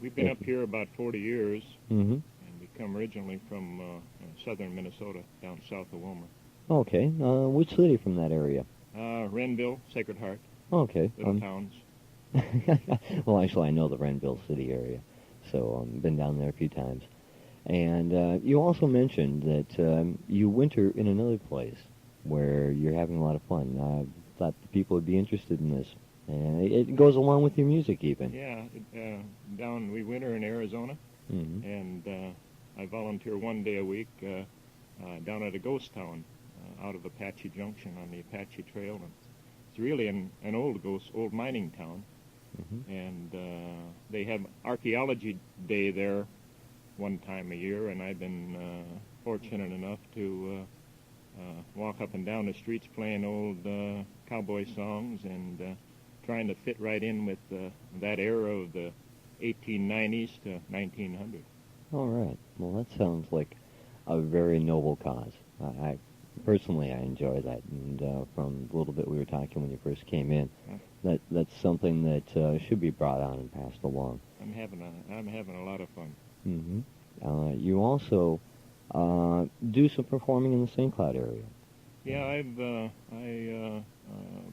We've been up here about 40 years, Mm-hmm. and we come originally from southern Minnesota, down south of Wilmer. Okay, which city from that area? Renville, Sacred Heart, Okay. little towns. Well, actually, I know the Renville City area, so I've been down there a few times. And you also mentioned that you winter in another place where you're having a lot of fun. I thought the people would be interested in this. And it goes along with your music, even. Yeah, we winter in Arizona, Mm-hmm. and I volunteer 1 day a week down at a ghost town out of Apache Junction on the Apache Trail. And It's really an old mining town, Mm-hmm. and they have archaeology day there one time a year, and I've been fortunate enough to walk up and down the streets playing old cowboy songs and trying to fit right in with that era of the 1890s to 1900. All right. Well, that sounds like a very noble cause. I personally, I enjoy that, and from the little bit we were talking when you first came in, that's something that should be brought on and passed along. I'm having a lot of fun. Mm-hmm. You also do some performing in the St. Cloud area. Yeah, I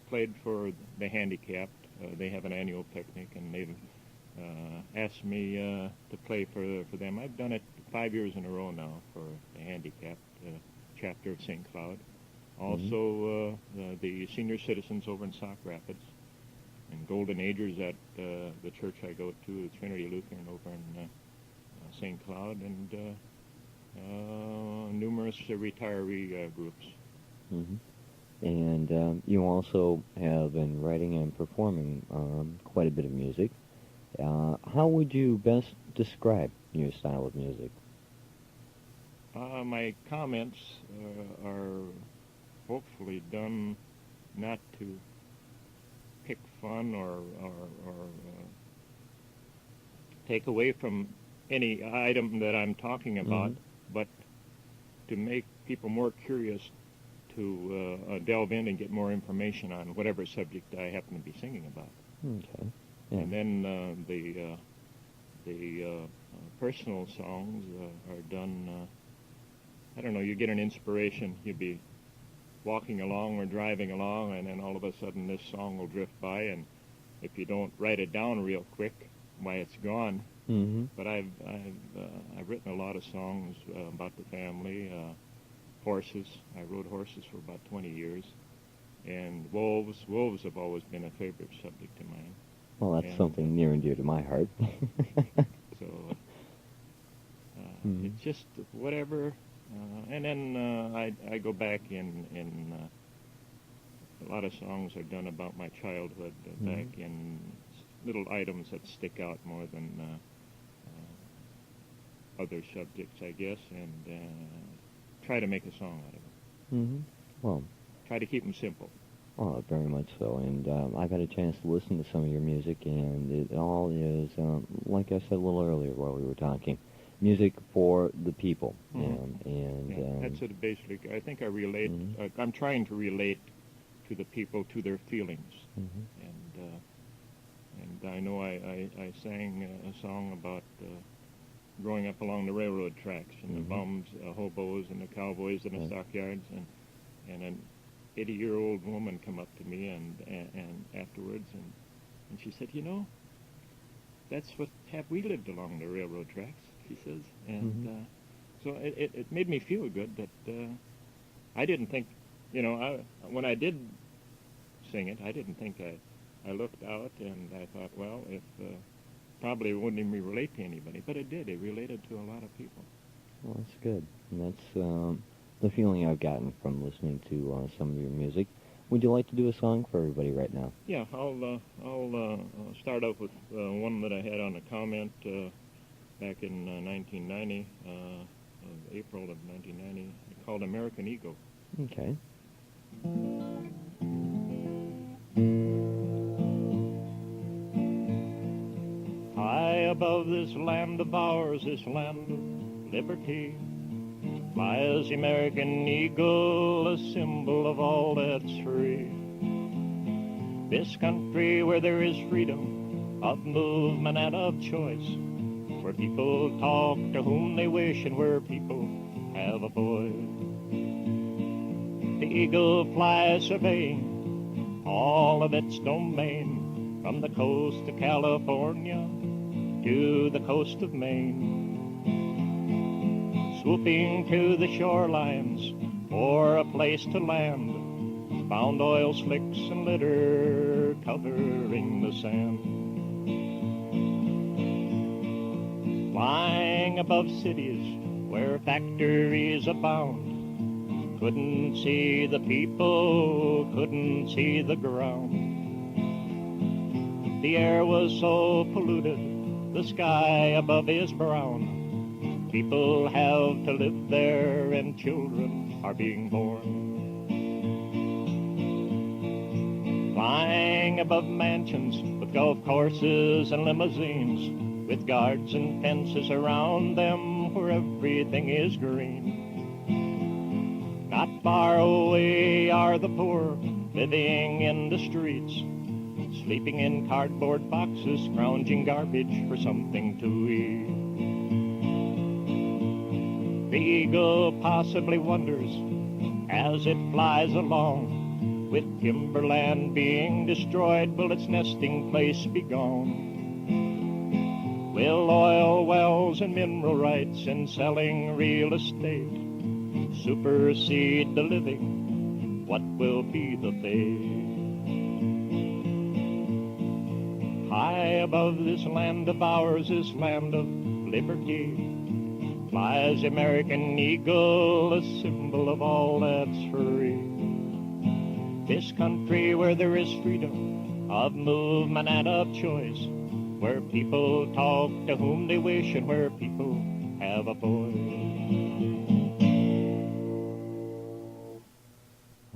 played for the handicapped. They have an annual picnic, and they've asked me to play for them. I've done it 5 years in a row now for the handicapped chapter of St. Cloud. Also, the senior citizens over in Sauk Rapids, and Golden Agers at the church I go to, the Trinity Lutheran over in St. Cloud, and numerous retiree groups. Mm-hmm. And you also have been writing and performing quite a bit of music. How would you best describe your style of music? My comments are hopefully done not to pick fun or take away from any item that I'm talking about, but to make people more curious to delve in and get more information on whatever subject I happen to be singing about. Okay. Yeah. And then the personal songs are done. I don't know. You get an inspiration. You'd be walking along or driving along, and then all of a sudden this song will drift by, and if you don't write it down real quick, why, it's gone. Mm-hmm. But I've written a lot of songs about the family, horses. I rode horses for about 20 years, and wolves. Wolves have always been a favorite subject of mine. Well, that's something near and dear to my heart. So it's just whatever. And then I go back in a lot of songs are done about my childhood, back in little items that stick out more than other subjects, I guess, and try to make a song out of it. Mm-hmm. Well, Try to keep them simple. oh, very much so. And I've had a chance to listen to some of your music, and it all is, like I said a little earlier while we were talking, music for the people. That's it, basically. I think I relate. I'm trying to relate to the people, to their feelings, and I know I sang a song about growing up along the railroad tracks, and the bums, hobos, and the cowboys in the stockyards, and an 80-year-old woman come up to me and afterwards, and she said, that's what have we lived along the railroad tracks, she says, and so it made me feel good that I didn't think, when I did sing it, I didn't think I looked out and I thought, well, if probably it wouldn't even relate to anybody, but it did. It related to a lot of people. Well, that's good. And that's the feeling I've gotten from listening to some of your music. Would you like to do a song for everybody right now? Yeah, I'll start off with one that I had on a comment back in 1990, April of 1990, called American Ego. Okay. High above this land of ours, this land of liberty, flies the American eagle, a symbol of all that's free. This country where there is freedom of movement and of choice, where people talk to whom they wish and where people have a voice. The eagle flies surveying all of its domain, from the coast of California to the coast of Maine, swooping to the shorelines for a place to land, found oil slicks and litter covering the sand. Flying above cities where factories abound, Couldn't see the people, couldn't see the ground. The air was so polluted, the sky above is brown. People have to live there and children are being born. Flying above mansions with golf courses and limousines, with guards and fences around them where everything is green. Not far away are the poor living in the streets, sleeping in cardboard boxes, scrounging garbage for something to eat. The eagle possibly wonders as it flies along, with timberland being destroyed, will its nesting place be gone? Will oil wells and mineral rights and selling real estate supersede the living? What will be the fate? High above this land of ours, this land of liberty, flies the American eagle, a symbol of all that's free. This country where there is freedom of movement and of choice, where people talk to whom they wish and where people have a voice.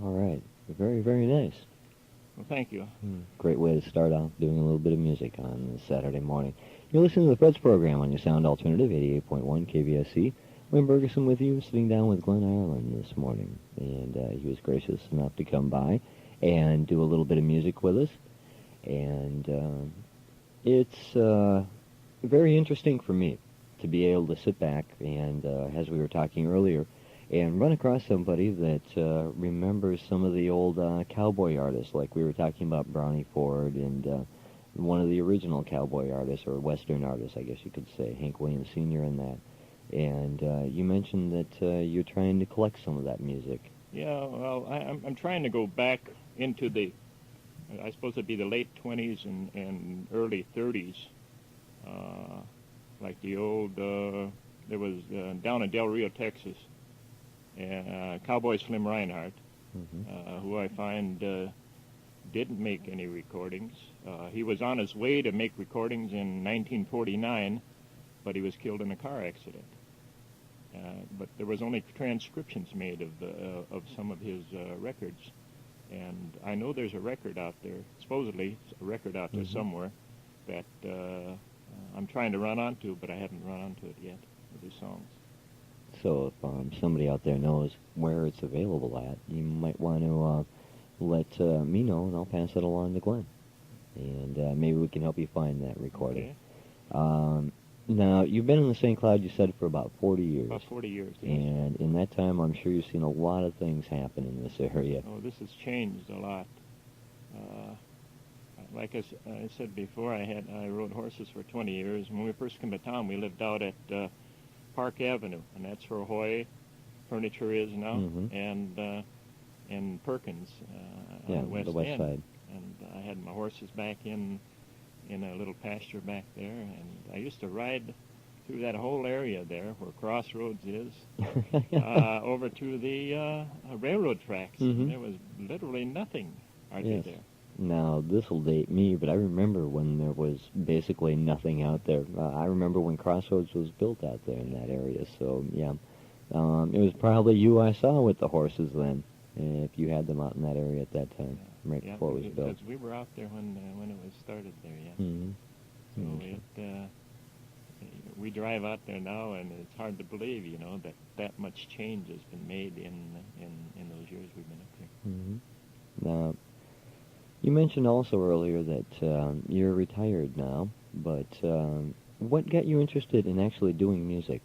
All right. Very, very nice. Well, thank you. Great way to start off doing a little bit of music on this Saturday morning. You're listening to the Fred's program on your Sound Alternative, 88.1 KVSC. Wayne Bergeson with you, sitting down with Glenn Ireland this morning. And he was gracious enough to come by and do a little bit of music with us. And it's very interesting for me to be able to sit back and, as we were talking earlier, and run across somebody that remembers some of the old cowboy artists, like we were talking about Brownie Ford and one of the original cowboy artists, or Western artists, I guess you could say, Hank Williams Sr. and that. And you mentioned that you're trying to collect some of that music. Yeah, well, I'm trying to go back into the, I suppose it'd be the late 20s and early 30s, like the old, there was down in Del Rio, Texas, Cowboy Slim Reinhardt, who I find didn't make any recordings. He was on his way to make recordings in 1949, but he was killed in a car accident. But there was only transcriptions made of some of his records. And I know there's a record out there, supposedly a record out there somewhere, that I'm trying to run onto, but I haven't run onto it yet, with his songs. So if somebody out there knows where it's available at, you might want to let me know, and I'll pass it along to Glenn. And maybe we can help you find that recording. Okay. Now, you've been in the St. Cloud, you said, for about 40 years. About 40 years. Yes. And in that time, I'm sure you've seen a lot of things happen in this area. Oh, this has changed a lot. Like I said before, I rode horses for 20 years. When we first came to town, we lived out at Park Avenue, and that's where Hoy Furniture is now, and Perkins on the west end. Side. And I had my horses back in a little pasture back there, and I used to ride through that whole area there where Crossroads is, over to the railroad tracks. And there was literally nothing hardly there. Now, this will date me, but I remember when there was basically nothing out there. I remember when Crossroads was built out there in that area, so, yeah. It was probably you I saw with the horses then, if you had them out in that area at that time, before it was built. Because we were out there when it was started there, So we drive out there now, and it's hard to believe, that much change has been made in those years we've been up there. Now, you mentioned also earlier that you're retired now, but what got you interested in actually doing music?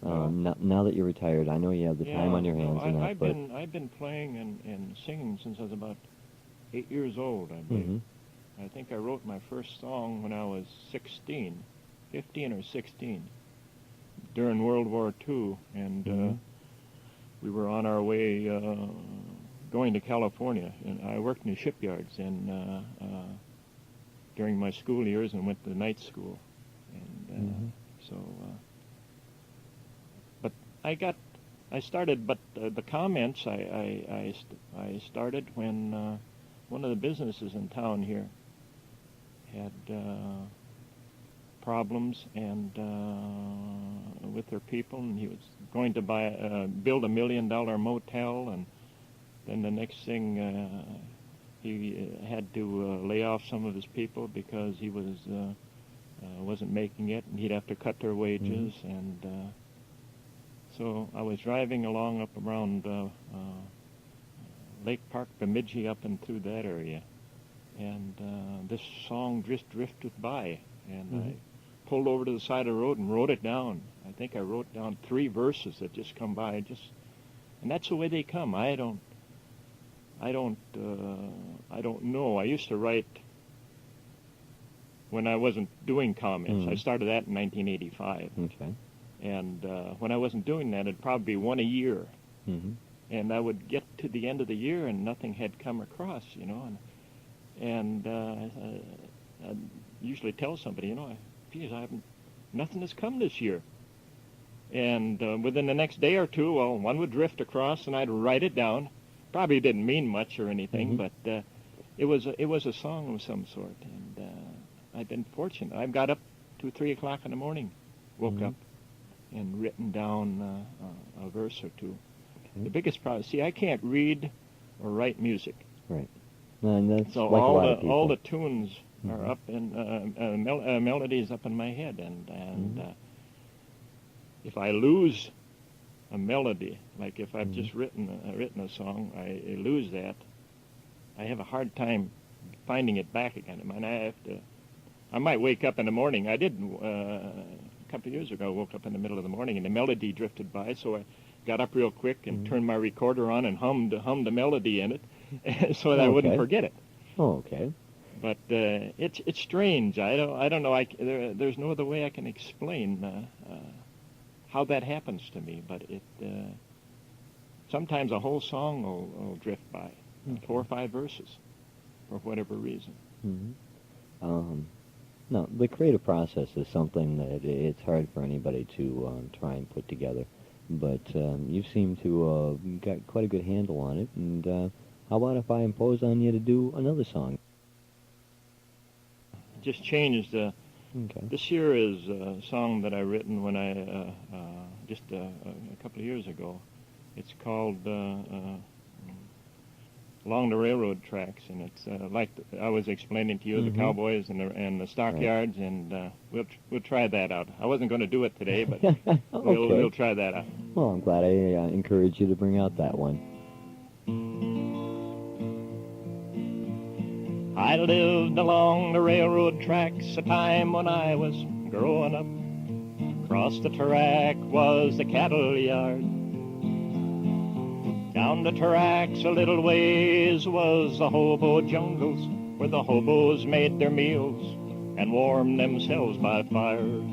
Now that you're retired, I know you have the time on your hands and that, I've been playing and singing since I was about 8 years old, I believe. I think I wrote my first song when I was 15 or 16, during World War II, and we were on our way going to California, and I worked in the shipyards during my school years and went to night school, and but I got I started, but the comments I started when one of the businesses in town here had problems and with their people, and he was going to build $1 million motel, and then the next thing he had to lay off some of his people because he wasn't making it, and he'd have to cut their wages. And so I was driving along up around Lake Park, Bemidji, up and through that area, and this song just drifted by, and I pulled over to the side of the road and wrote it down. I think I wrote down 3 verses that just come by, and that's the way they come. I don't know. I used to write when I wasn't doing comments. I started that in 1985. Okay. And when I wasn't doing that, it'd probably be one a year. And I would get to the end of the year and nothing had come across, you know. And I'd usually tell somebody, you know, geez, nothing has come this year. And within the next day or two, well, one would drift across, and I'd write it down. Probably didn't mean much or anything, but it was a song of some sort. And I've been fortunate. I've got up 2, 3 o'clock in the morning, woke up, and written down a verse or two. Okay. The biggest problem, see, I can't read or write music. Right. And that's so like all the tunes are up in melodies up in my head, and if I lose a melody, like if I've just written a song, I lose that. I have a hard time finding it back again. I mean, I might wake up in the morning. I did a couple of years ago. I woke up in the middle of the morning and the melody drifted by, so I got up real quick and turned my recorder on and hummed a melody in it, so that I wouldn't forget it. Oh, okay. But it's strange. I don't know. There's no other way I can explain how that happens to me. But sometimes a whole song will drift by, 4 or 5 verses, for whatever reason. No, the creative process is something that it's hard for anybody to try and put together. But you seem to got quite a good handle on it. And how about if I impose on you to do another song? Just changed. This year is a song that I written when I just a couple of years ago. It's called Along the Railroad Tracks, and it's like I was explaining to you, the cowboys and the stockyards, and we'll try that out. I wasn't going to do it today, but we'll try that out. Well, I'm glad I encouraged you to bring out that one. I lived along the railroad tracks a time when I was growing up. Across the track was the cattle yard. Down the tracks a little ways was the hobo jungles, where the hobos made their meals and warmed themselves by fire.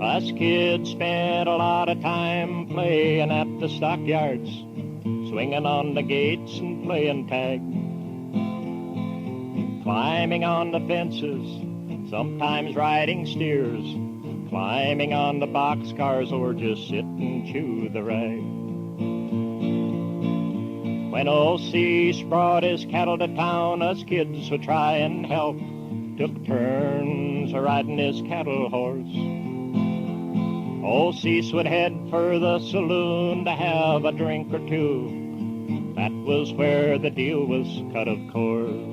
Us kids spent a lot of time playing at the stockyards, swinging on the gates and playing tag, climbing on the fences, sometimes riding steers, climbing on the boxcars, or just sit and chew the rag. When old Cease brought his cattle to town, us kids would try and help, took turns riding his cattle horse. Old Cease would head for the saloon to have a drink or two. That was where the deal was cut, of course.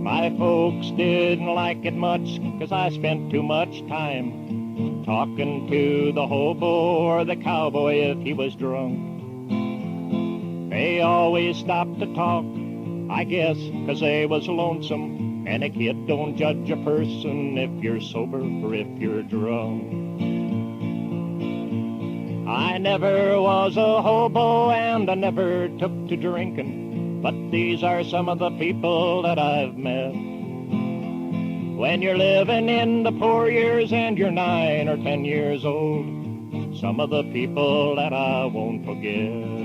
My folks didn't like it much, 'cause I spent too much time talking to the hobo or the cowboy if he was drunk. They always stopped to talk, I guess 'cause they was lonesome, and a kid don't judge a person if you're sober or if you're drunk. I never was a hobo and I never took to drinking, but these are some of the people that I've met. When you're living in the poor years and you're 9 or 10 years old, some of the people that I won't forget.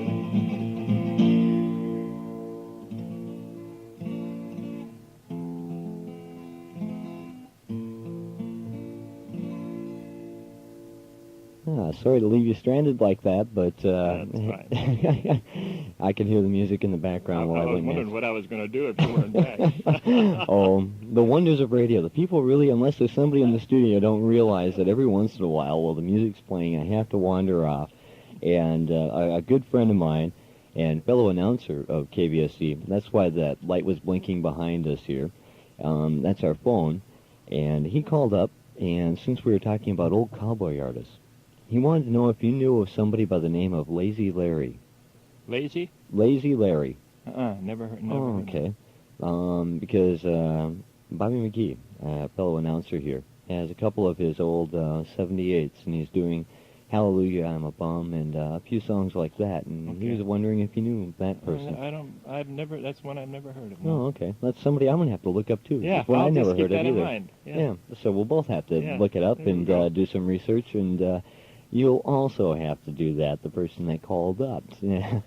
Sorry to leave you stranded like that, but That's fine. I can hear the music in the I background while I was went wondering next. what I was going to do if you weren't back. Oh, the wonders of radio. The people really, unless there's somebody in the studio, don't realize that every once in a while the music's playing, I have to wander off. And a good friend of mine and fellow announcer of KVSC, that's why that light was blinking behind us here. That's our phone. And he called up, and since we were talking about old cowboy artists, he wanted to know if you knew of somebody by the name of Lazy Larry. Lazy? Lazy Larry. Never heard. Oh, okay. Because Bobby McGee, a fellow announcer here, has a couple of his old 78s, and he's doing Hallelujah, I'm a Bum, and a few songs like that. And he was wondering if you knew that person. I've never. That's one I've never heard of. No. Oh, okay. That's somebody I'm going to have to look up, too. Yeah, It's one I I'll never just keep heard of that in either. mind. Yeah. So we'll both have to Yeah, look it up there you and go. do some research, and you'll also have to do that, the person that called up. In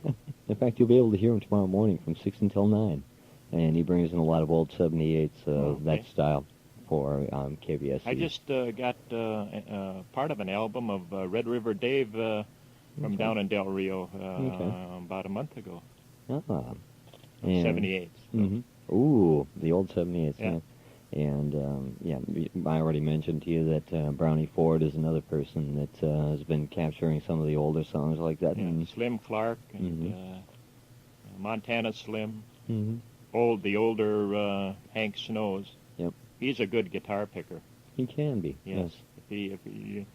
fact, you'll be able to hear him tomorrow morning from 6 until 9. And he brings in a lot of old 78s of that style for KBSC. I just got part of an album of Red River Dave from down in Del Rio about a month ago. Ah. 78s. Mm-hmm. Ooh, the old 78s. Yeah. And, I already mentioned to you that Brownie Ford is another person that has been capturing some of the older songs like that. Yeah, And, Slim Clark and Montana Slim. mm-hmm. The older Hank Snows. Yep. He's a good guitar picker. He can be. Yes. If you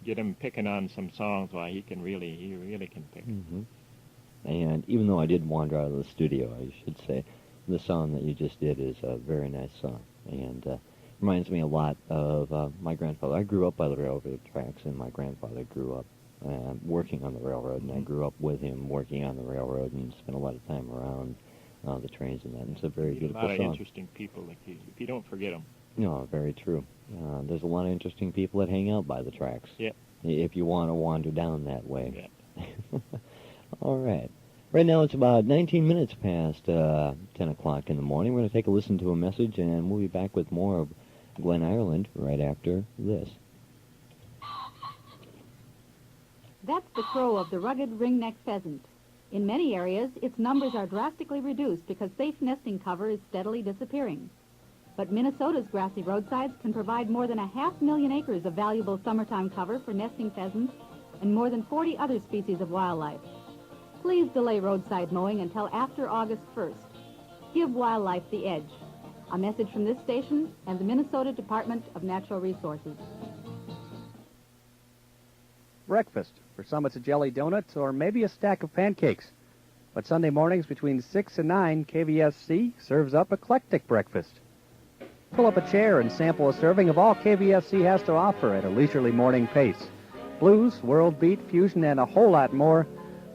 get him picking on some songs, why he really can pick. Mm-hmm. And even though I did wander out of the studio, I should say, the song that you just did is a very nice song, and reminds me a lot of my grandfather. I grew up by the railroad tracks, and my grandfather grew up working on the railroad, and I grew up with him working on the railroad and spent a lot of time around the trains and that. And it's a very beautiful song. A lot of interesting people, if you don't forget them. No, very true. There's a lot of interesting people that hang out by the tracks. Yeah. If you want to wander down that way. Yeah. All right. Right now it's about 19 minutes past 10 o'clock in the morning. We're going to take a listen to a message, and we'll be back with more of Glen Ireland right after this. That's the crow of the rugged ringneck pheasant. In many areas, its numbers are drastically reduced because safe nesting cover is steadily disappearing. But Minnesota's grassy roadsides can provide more than 500,000 acres of valuable summertime cover for nesting pheasants and more than 40 other species of wildlife. Please delay roadside mowing until after August 1st. Give wildlife the edge. A message from this station and the Minnesota Department of Natural Resources. Breakfast. For some, it's a jelly donut or maybe a stack of pancakes. But Sunday mornings between 6 and 9, KVSC serves up eclectic breakfast. Pull up a chair and sample a serving of all KVSC has to offer at a leisurely morning pace. Blues, world beat, fusion, and a whole lot more.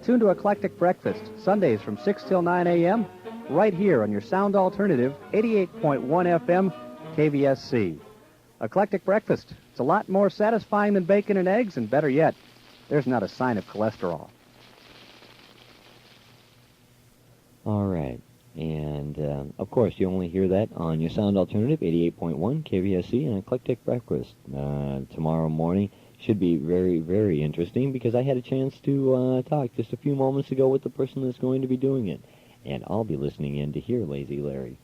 Tune to Eclectic Breakfast, Sundays from 6 till 9 a.m., right here on your sound alternative, 88.1 FM, KVSC. Eclectic Breakfast. It's a lot more satisfying than bacon and eggs, and better yet, there's not a sign of cholesterol. All right. And, of course, you only hear that on your sound alternative, 88.1 KVSC, and Eclectic Breakfast. Tomorrow morning should be very, very interesting because I had a chance to talk just a few moments ago with the person that's going to be doing it. And I'll be listening in to hear Lazy Larry.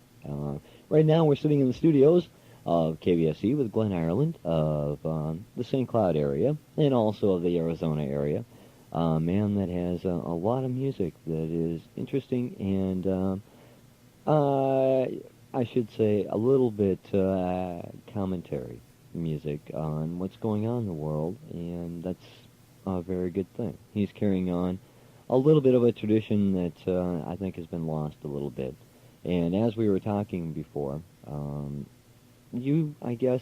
Right now we're sitting in the studios of KVSC with Glen Ireland of the St. Cloud area and also of the Arizona area. A man that has a lot of music that is interesting and I should say a little bit commentary music on what's going on in the world, and that's a very good thing. He's carrying on a little bit of a tradition that I think has been lost a little bit. And as we were talking before, I guess,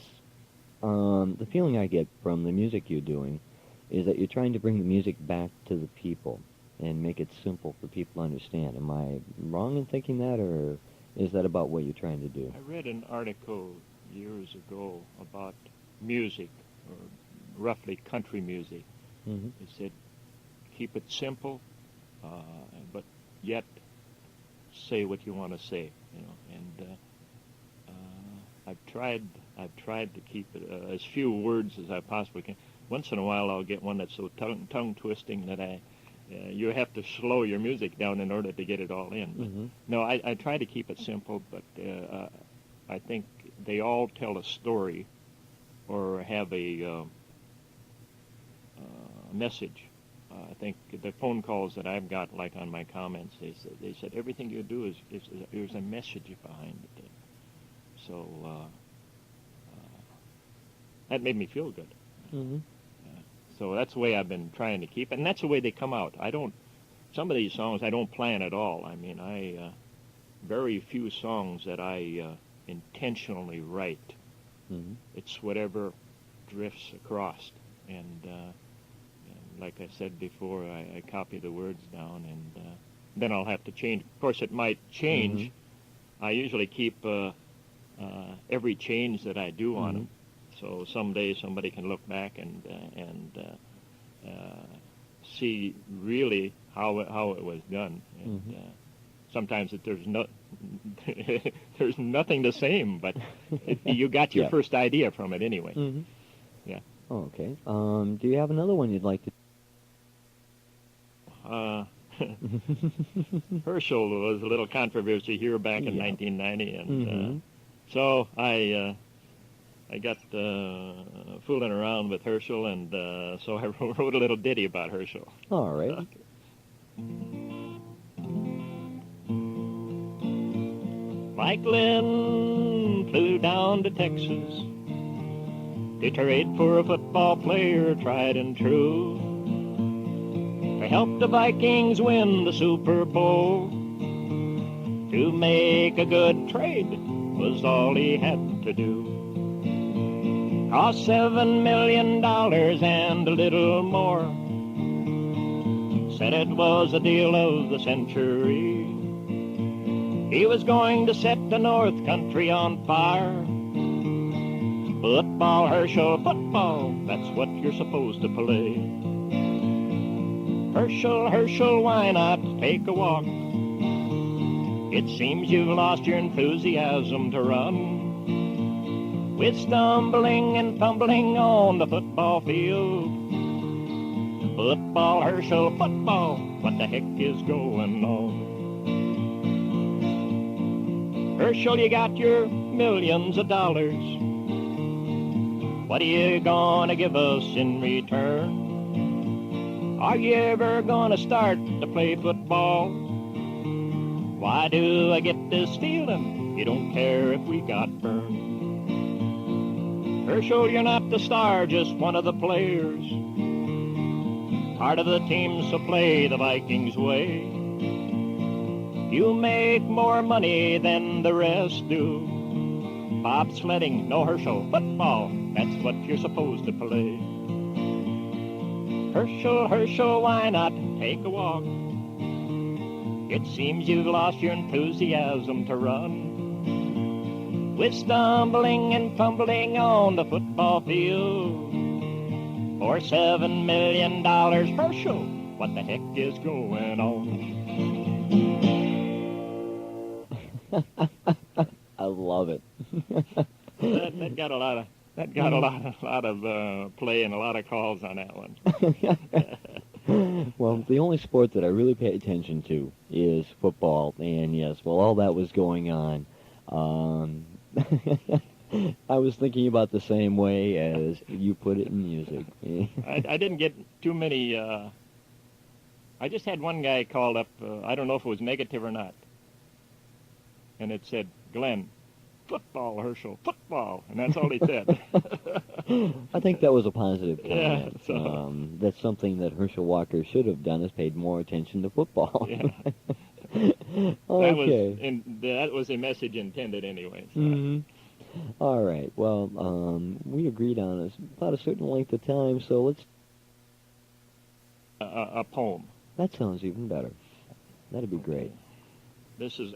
the feeling I get from the music you're doing is that you're trying to bring the music back to the people and make it simple for people to understand. Am I wrong in thinking that, or is that about what you're trying to do? I read an article years ago about music, or roughly country music. Mm-hmm. It said, keep it simple, but yet say what you want to say, And I've tried to keep it as few words as I possibly can. once in a while I'll get one that's so tongue twisting that you have to slow your music down in order to get it all in. Mm-hmm. No, I try to keep it simple, but I think they all tell a story or have a message. I think the phone calls that I've got, like on my comments, they said everything you do there's a message behind it. So that made me feel good. Mm-hmm. So that's the way I've been trying to keep it, and that's the way they come out. Some of these songs I don't plan at all. I mean, very few songs that I intentionally write. Mm-hmm. It's whatever drifts across, and like I said before, I copy the words down, and then I'll have to change. Of course, it might change. Mm-hmm. I usually keep every change that I do on them. So someday somebody can look back and see really how it was done. And sometimes there's nothing the same, but you got your first idea from it anyway. Mm-hmm. Yeah. Oh, okay. Do you have another one you'd like to? Herschel was a little controversy here back in 1990, and so I got fooling around with Herschel, and so I wrote a little ditty about Herschel. All right. Mike Glenn flew down to Texas to trade for a football player tried and true, to help the Vikings win the Super Bowl. To make a good trade was all he had to do. Cost $7 million and a little more. Said it was a deal of the century. He was going to set the North Country on fire. Football, Herschel, football, that's what you're supposed to play. Herschel, Herschel, why not take a walk? It seems you've lost your enthusiasm to run. With stumbling and fumbling on the football field. Football, Herschel, football, what the heck is going on? Herschel, you got your millions of dollars. What are you gonna give us in return? Are you ever gonna start to play football? Why do I get this feeling you don't care if we got burned? Herschel, you're not the star, just one of the players. Part of the team, so play the Vikings way. You make more money than the rest do. Bobsledding, no Herschel, football, that's what you're supposed to play. Herschel, Herschel, why not take a walk? It seems you've lost your enthusiasm to run. With stumbling and fumbling on the football field. For $7 million, Herschel, what the heck is going on? I love it. that got a lot of play and a lot of calls on that one. Well, the only sport that I really pay attention to is football, and yes, while all that was going on, I was thinking about the same way as you put it in music. I didn't get too many. I just had one guy called up. I don't know if it was negative or not, and it said, "Glenn, football, Herschel, football," and that's all he said. I think that was a positive comment. Yeah, that's something that Herschel Walker should have done, is paid more attention to football. Yeah. Okay. That was a message intended anyway. So. Mm-hmm. All right. Well, we agreed on about a certain length of time, so let's... A poem. That sounds even better. That'd be great.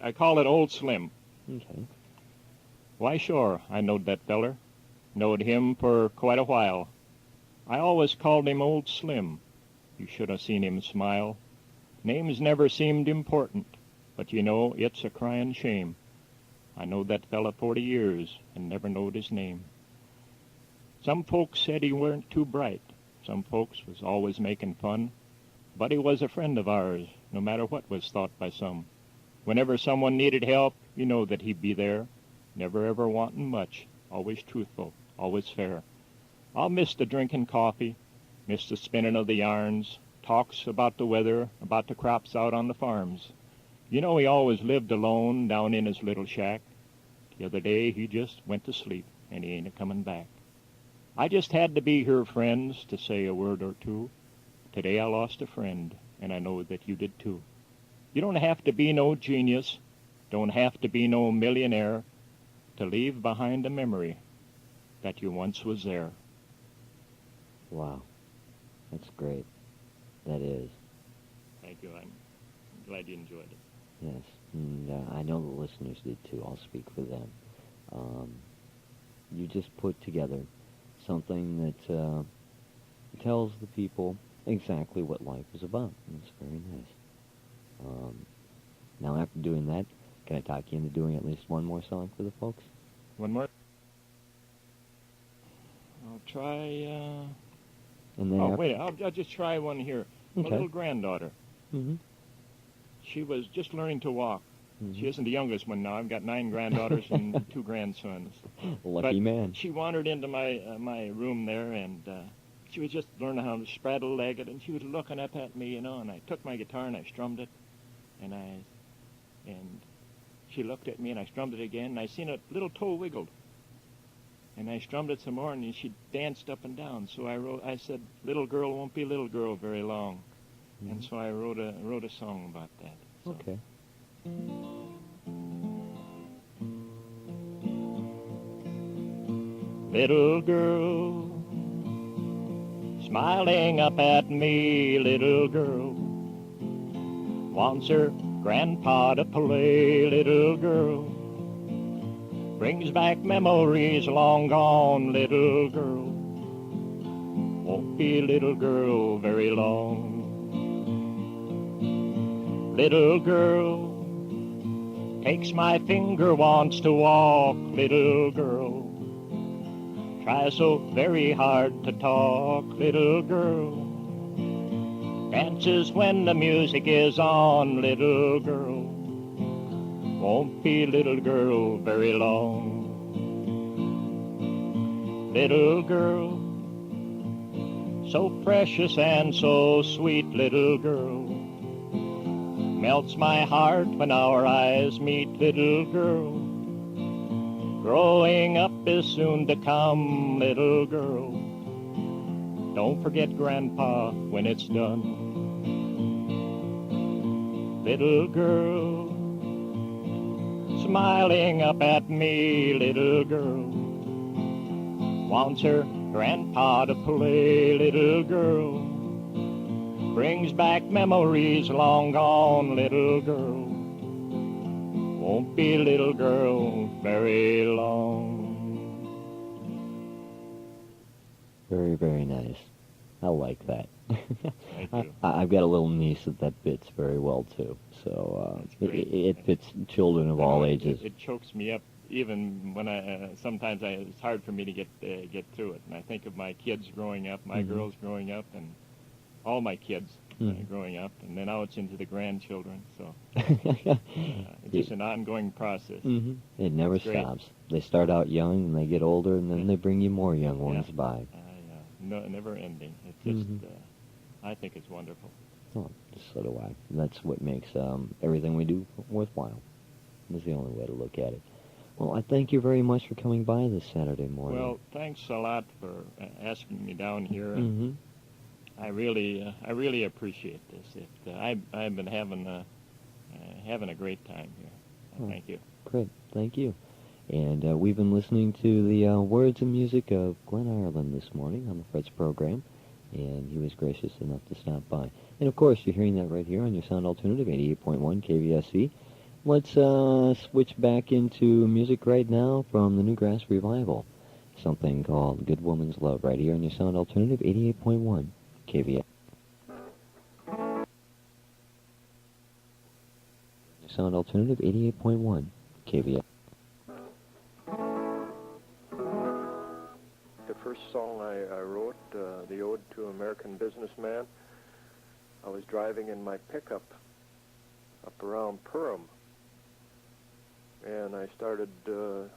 I call it Old Slim. Okay. Why, sure, I knowed that feller. Knowed him for quite a while. I always called him Old Slim. You should have seen him smile. Names never seemed important, but you know, it's a crying shame. I knowed that fella 40 years and never knowed his name. Some folks said he weren't too bright, Some folks was always making fun, but he was a friend of ours, no matter what was thought by some. Whenever someone needed help, you know that he'd be there, never ever wanting much, always truthful, always fair. I'll miss the drinking coffee, miss the spinning of the yarns, talks about the weather, about the crops out on the farms. You know he always lived alone down in his little shack. The other day he just went to sleep, and he ain't a-coming back. I just had to be here, friends, to say a word or two. Today I lost a friend, and I know that you did too. You don't have to be no genius, don't have to be no millionaire to leave behind a memory that you once was there. Wow. That's great. That is. Thank you. I'm glad you enjoyed it. Yes. And I know the listeners did too. I'll speak for them. You just put together something that tells the people exactly what life is about. And it's very nice. Now, after doing that, can I talk you into doing at least one more song for the folks? One more? I'll try, And then wait, I'll just try one here. My Okay. little granddaughter. Mm-hmm. She was just learning to walk. Mm-hmm. She isn't the youngest one now. I've got 9 granddaughters and 2 grandsons. Lucky But man. she wandered into my room there, and she was just learning how to straddle-legged, and she was looking up at me, and I took my guitar and I strummed it, and she looked at me, and I strummed it again, and I seen a little toe wiggled. And I strummed it some more, and she danced up and down. So I said, little girl won't be little girl very long. Mm-hmm. And so I wrote a song about that. So. Okay. Little girl, smiling up at me, little girl, wants her grandpa to play, little girl, brings back memories long gone, little girl, won't be little girl very long. Little girl, takes my finger, wants to walk, little girl, tries so very hard to talk, little girl, dances when the music is on, little girl, won't be little girl very long. Little girl, so precious and so sweet, little girl, melts my heart when our eyes meet, little girl. Growing up is soon to come, little girl. Don't forget Grandpa when it's done. Little girl, smiling up at me, little girl, wants her Grandpa to play, little girl. Brings back memories long gone, little girl. Won't be little girl very long. Very, very nice. I like that. Thank you. I've got a little niece that fits very well too. So That's great. it fits children of all ages. It chokes me up even when sometimes it's hard for me to get through it. And I think of my kids growing up, my Mm-hmm. girls growing up, and all my kids growing up, and then now it's into the grandchildren. So it's just an ongoing process. Mm-hmm. It never It's great. stops. They start out young and they get older, and then they bring you more young ones by. No, never ending. It's just, Mm-hmm. I think it's wonderful. Oh, so do I. That's what makes everything we do worthwhile. That's the only way to look at it. Well, I thank you very much for coming by this Saturday morning. Well, thanks a lot for asking me down here. Mm-hmm. I really appreciate this. I've been having a great time here. Thank you. Great, thank you. And we've been listening to the words and music of Glenn Ireland this morning on the Fred's program, and he was gracious enough to stop by. And of course, you're hearing that right here on your Sound Alternative, 88.1 KVSC. Let's switch back into music right now from the Newgrass Revival, something called Good Woman's Love, right here on your Sound Alternative, 88.1 KVSC. Sound Alternative, 88.1 KVSC. To first song I wrote, the Ode to American Businessman. I was driving in my pickup up around Perham, and I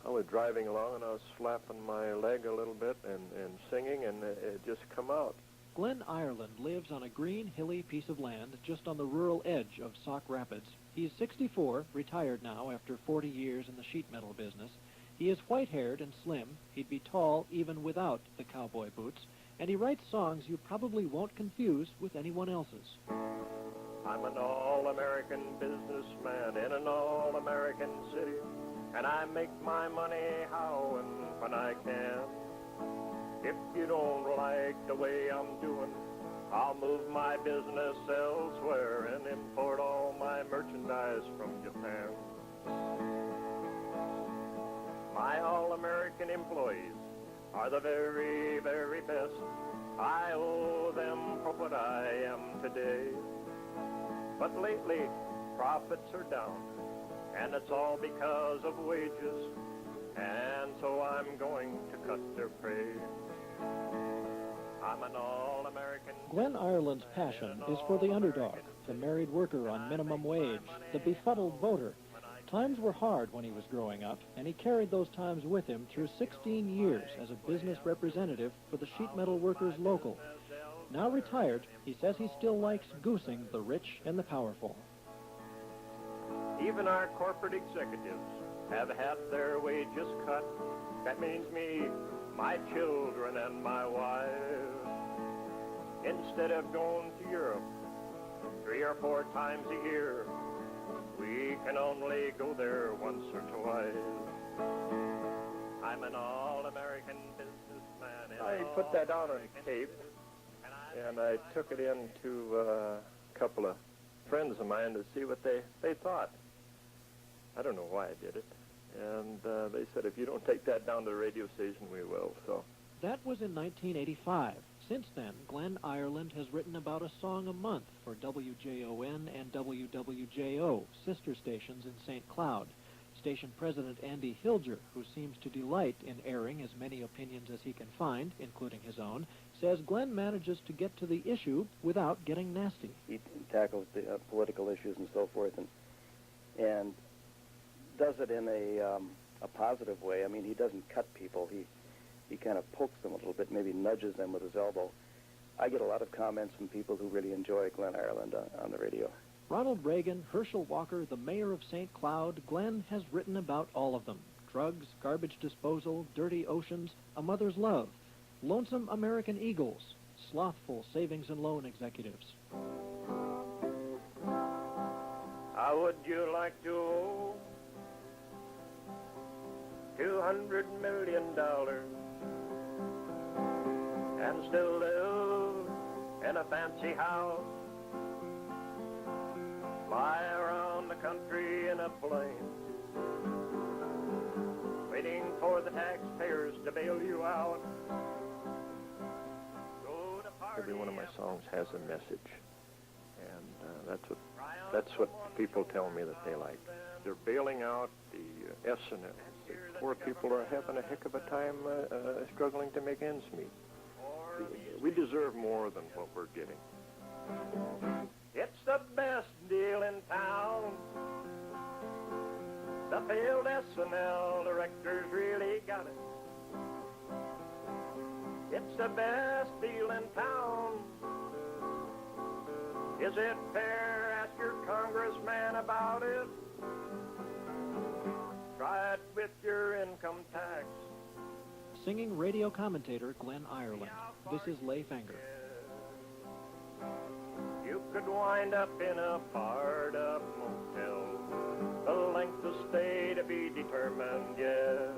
was driving along, and I was slapping my leg a little bit and singing, and it just come out. Glenn Ireland lives on a green, hilly piece of land just on the rural edge of Sauk Rapids. He's 64, retired now after 40 years in the sheet metal business. He is white-haired and slim. He'd be tall even without the cowboy boots. And he writes songs you probably won't confuse with anyone else's. I'm an all-American businessman in an all-American city, and I make my money how and when I can. If you don't like the way I'm doing, I'll move my business elsewhere and import all my merchandise from Japan. My all-American employees are the very, very best. I owe them for what I am today. But lately, profits are down, and it's all because of wages, and so I'm going to cut their pay. I'm an all-American... Glenn Ireland's passion is for the underdog, the married worker on minimum wage, the befuddled voter. Times were hard when he was growing up, and he carried those times with him through 16 years as a business representative for the sheet metal workers local. Now retired, he says he still likes goosing the rich and the powerful. Even our corporate executives have had their wages cut. That means me, my children, and my wife. Instead of going to Europe 3 or 4 times a year, we can only go there once or twice. I'm an all-American businessman. I put that out on tape, and I took it in to a couple of friends of mine to see what they thought. I don't know why I did it. And they said, if you don't take that down to the radio station, we will. So that was in 1985. Since then, Glenn Ireland has written about a song a month for WJON and WWJO, sister stations in St. Cloud. Station president Andy Hilger, who seems to delight in airing as many opinions as he can find, including his own, says Glenn manages to get to the issue without getting nasty. He tackles the political issues and so forth, and does it in a positive way. I mean, he doesn't cut people. He kind of pokes them a little bit, maybe nudges them with his elbow. I get a lot of comments from people who really enjoy Glenn Ireland on the radio. Ronald Reagan, Herschel Walker, the mayor of St. Cloud, Glenn has written about all of them. Drugs, garbage disposal, dirty oceans, a mother's love, lonesome American eagles, slothful savings and loan executives. how would you like to owe $200 million and still live in a fancy house? Fly around the country in a plane, waiting for the taxpayers to bail you out. Every one of my songs has a message, and that's what people tell me that they like. They're bailing out the S&M. The poor people are having a heck of a time struggling to make ends meet. We deserve more than what we're getting. It's the best deal in town. The failed S&L directors really got it. It's the best deal in town. Is it fair? Ask your congressman about it. Try it with your income tax. Singing radio commentator Glenn Ireland. This is Leif Enger. You could wind up in a barred-up motel, the length of stay to be determined, yes.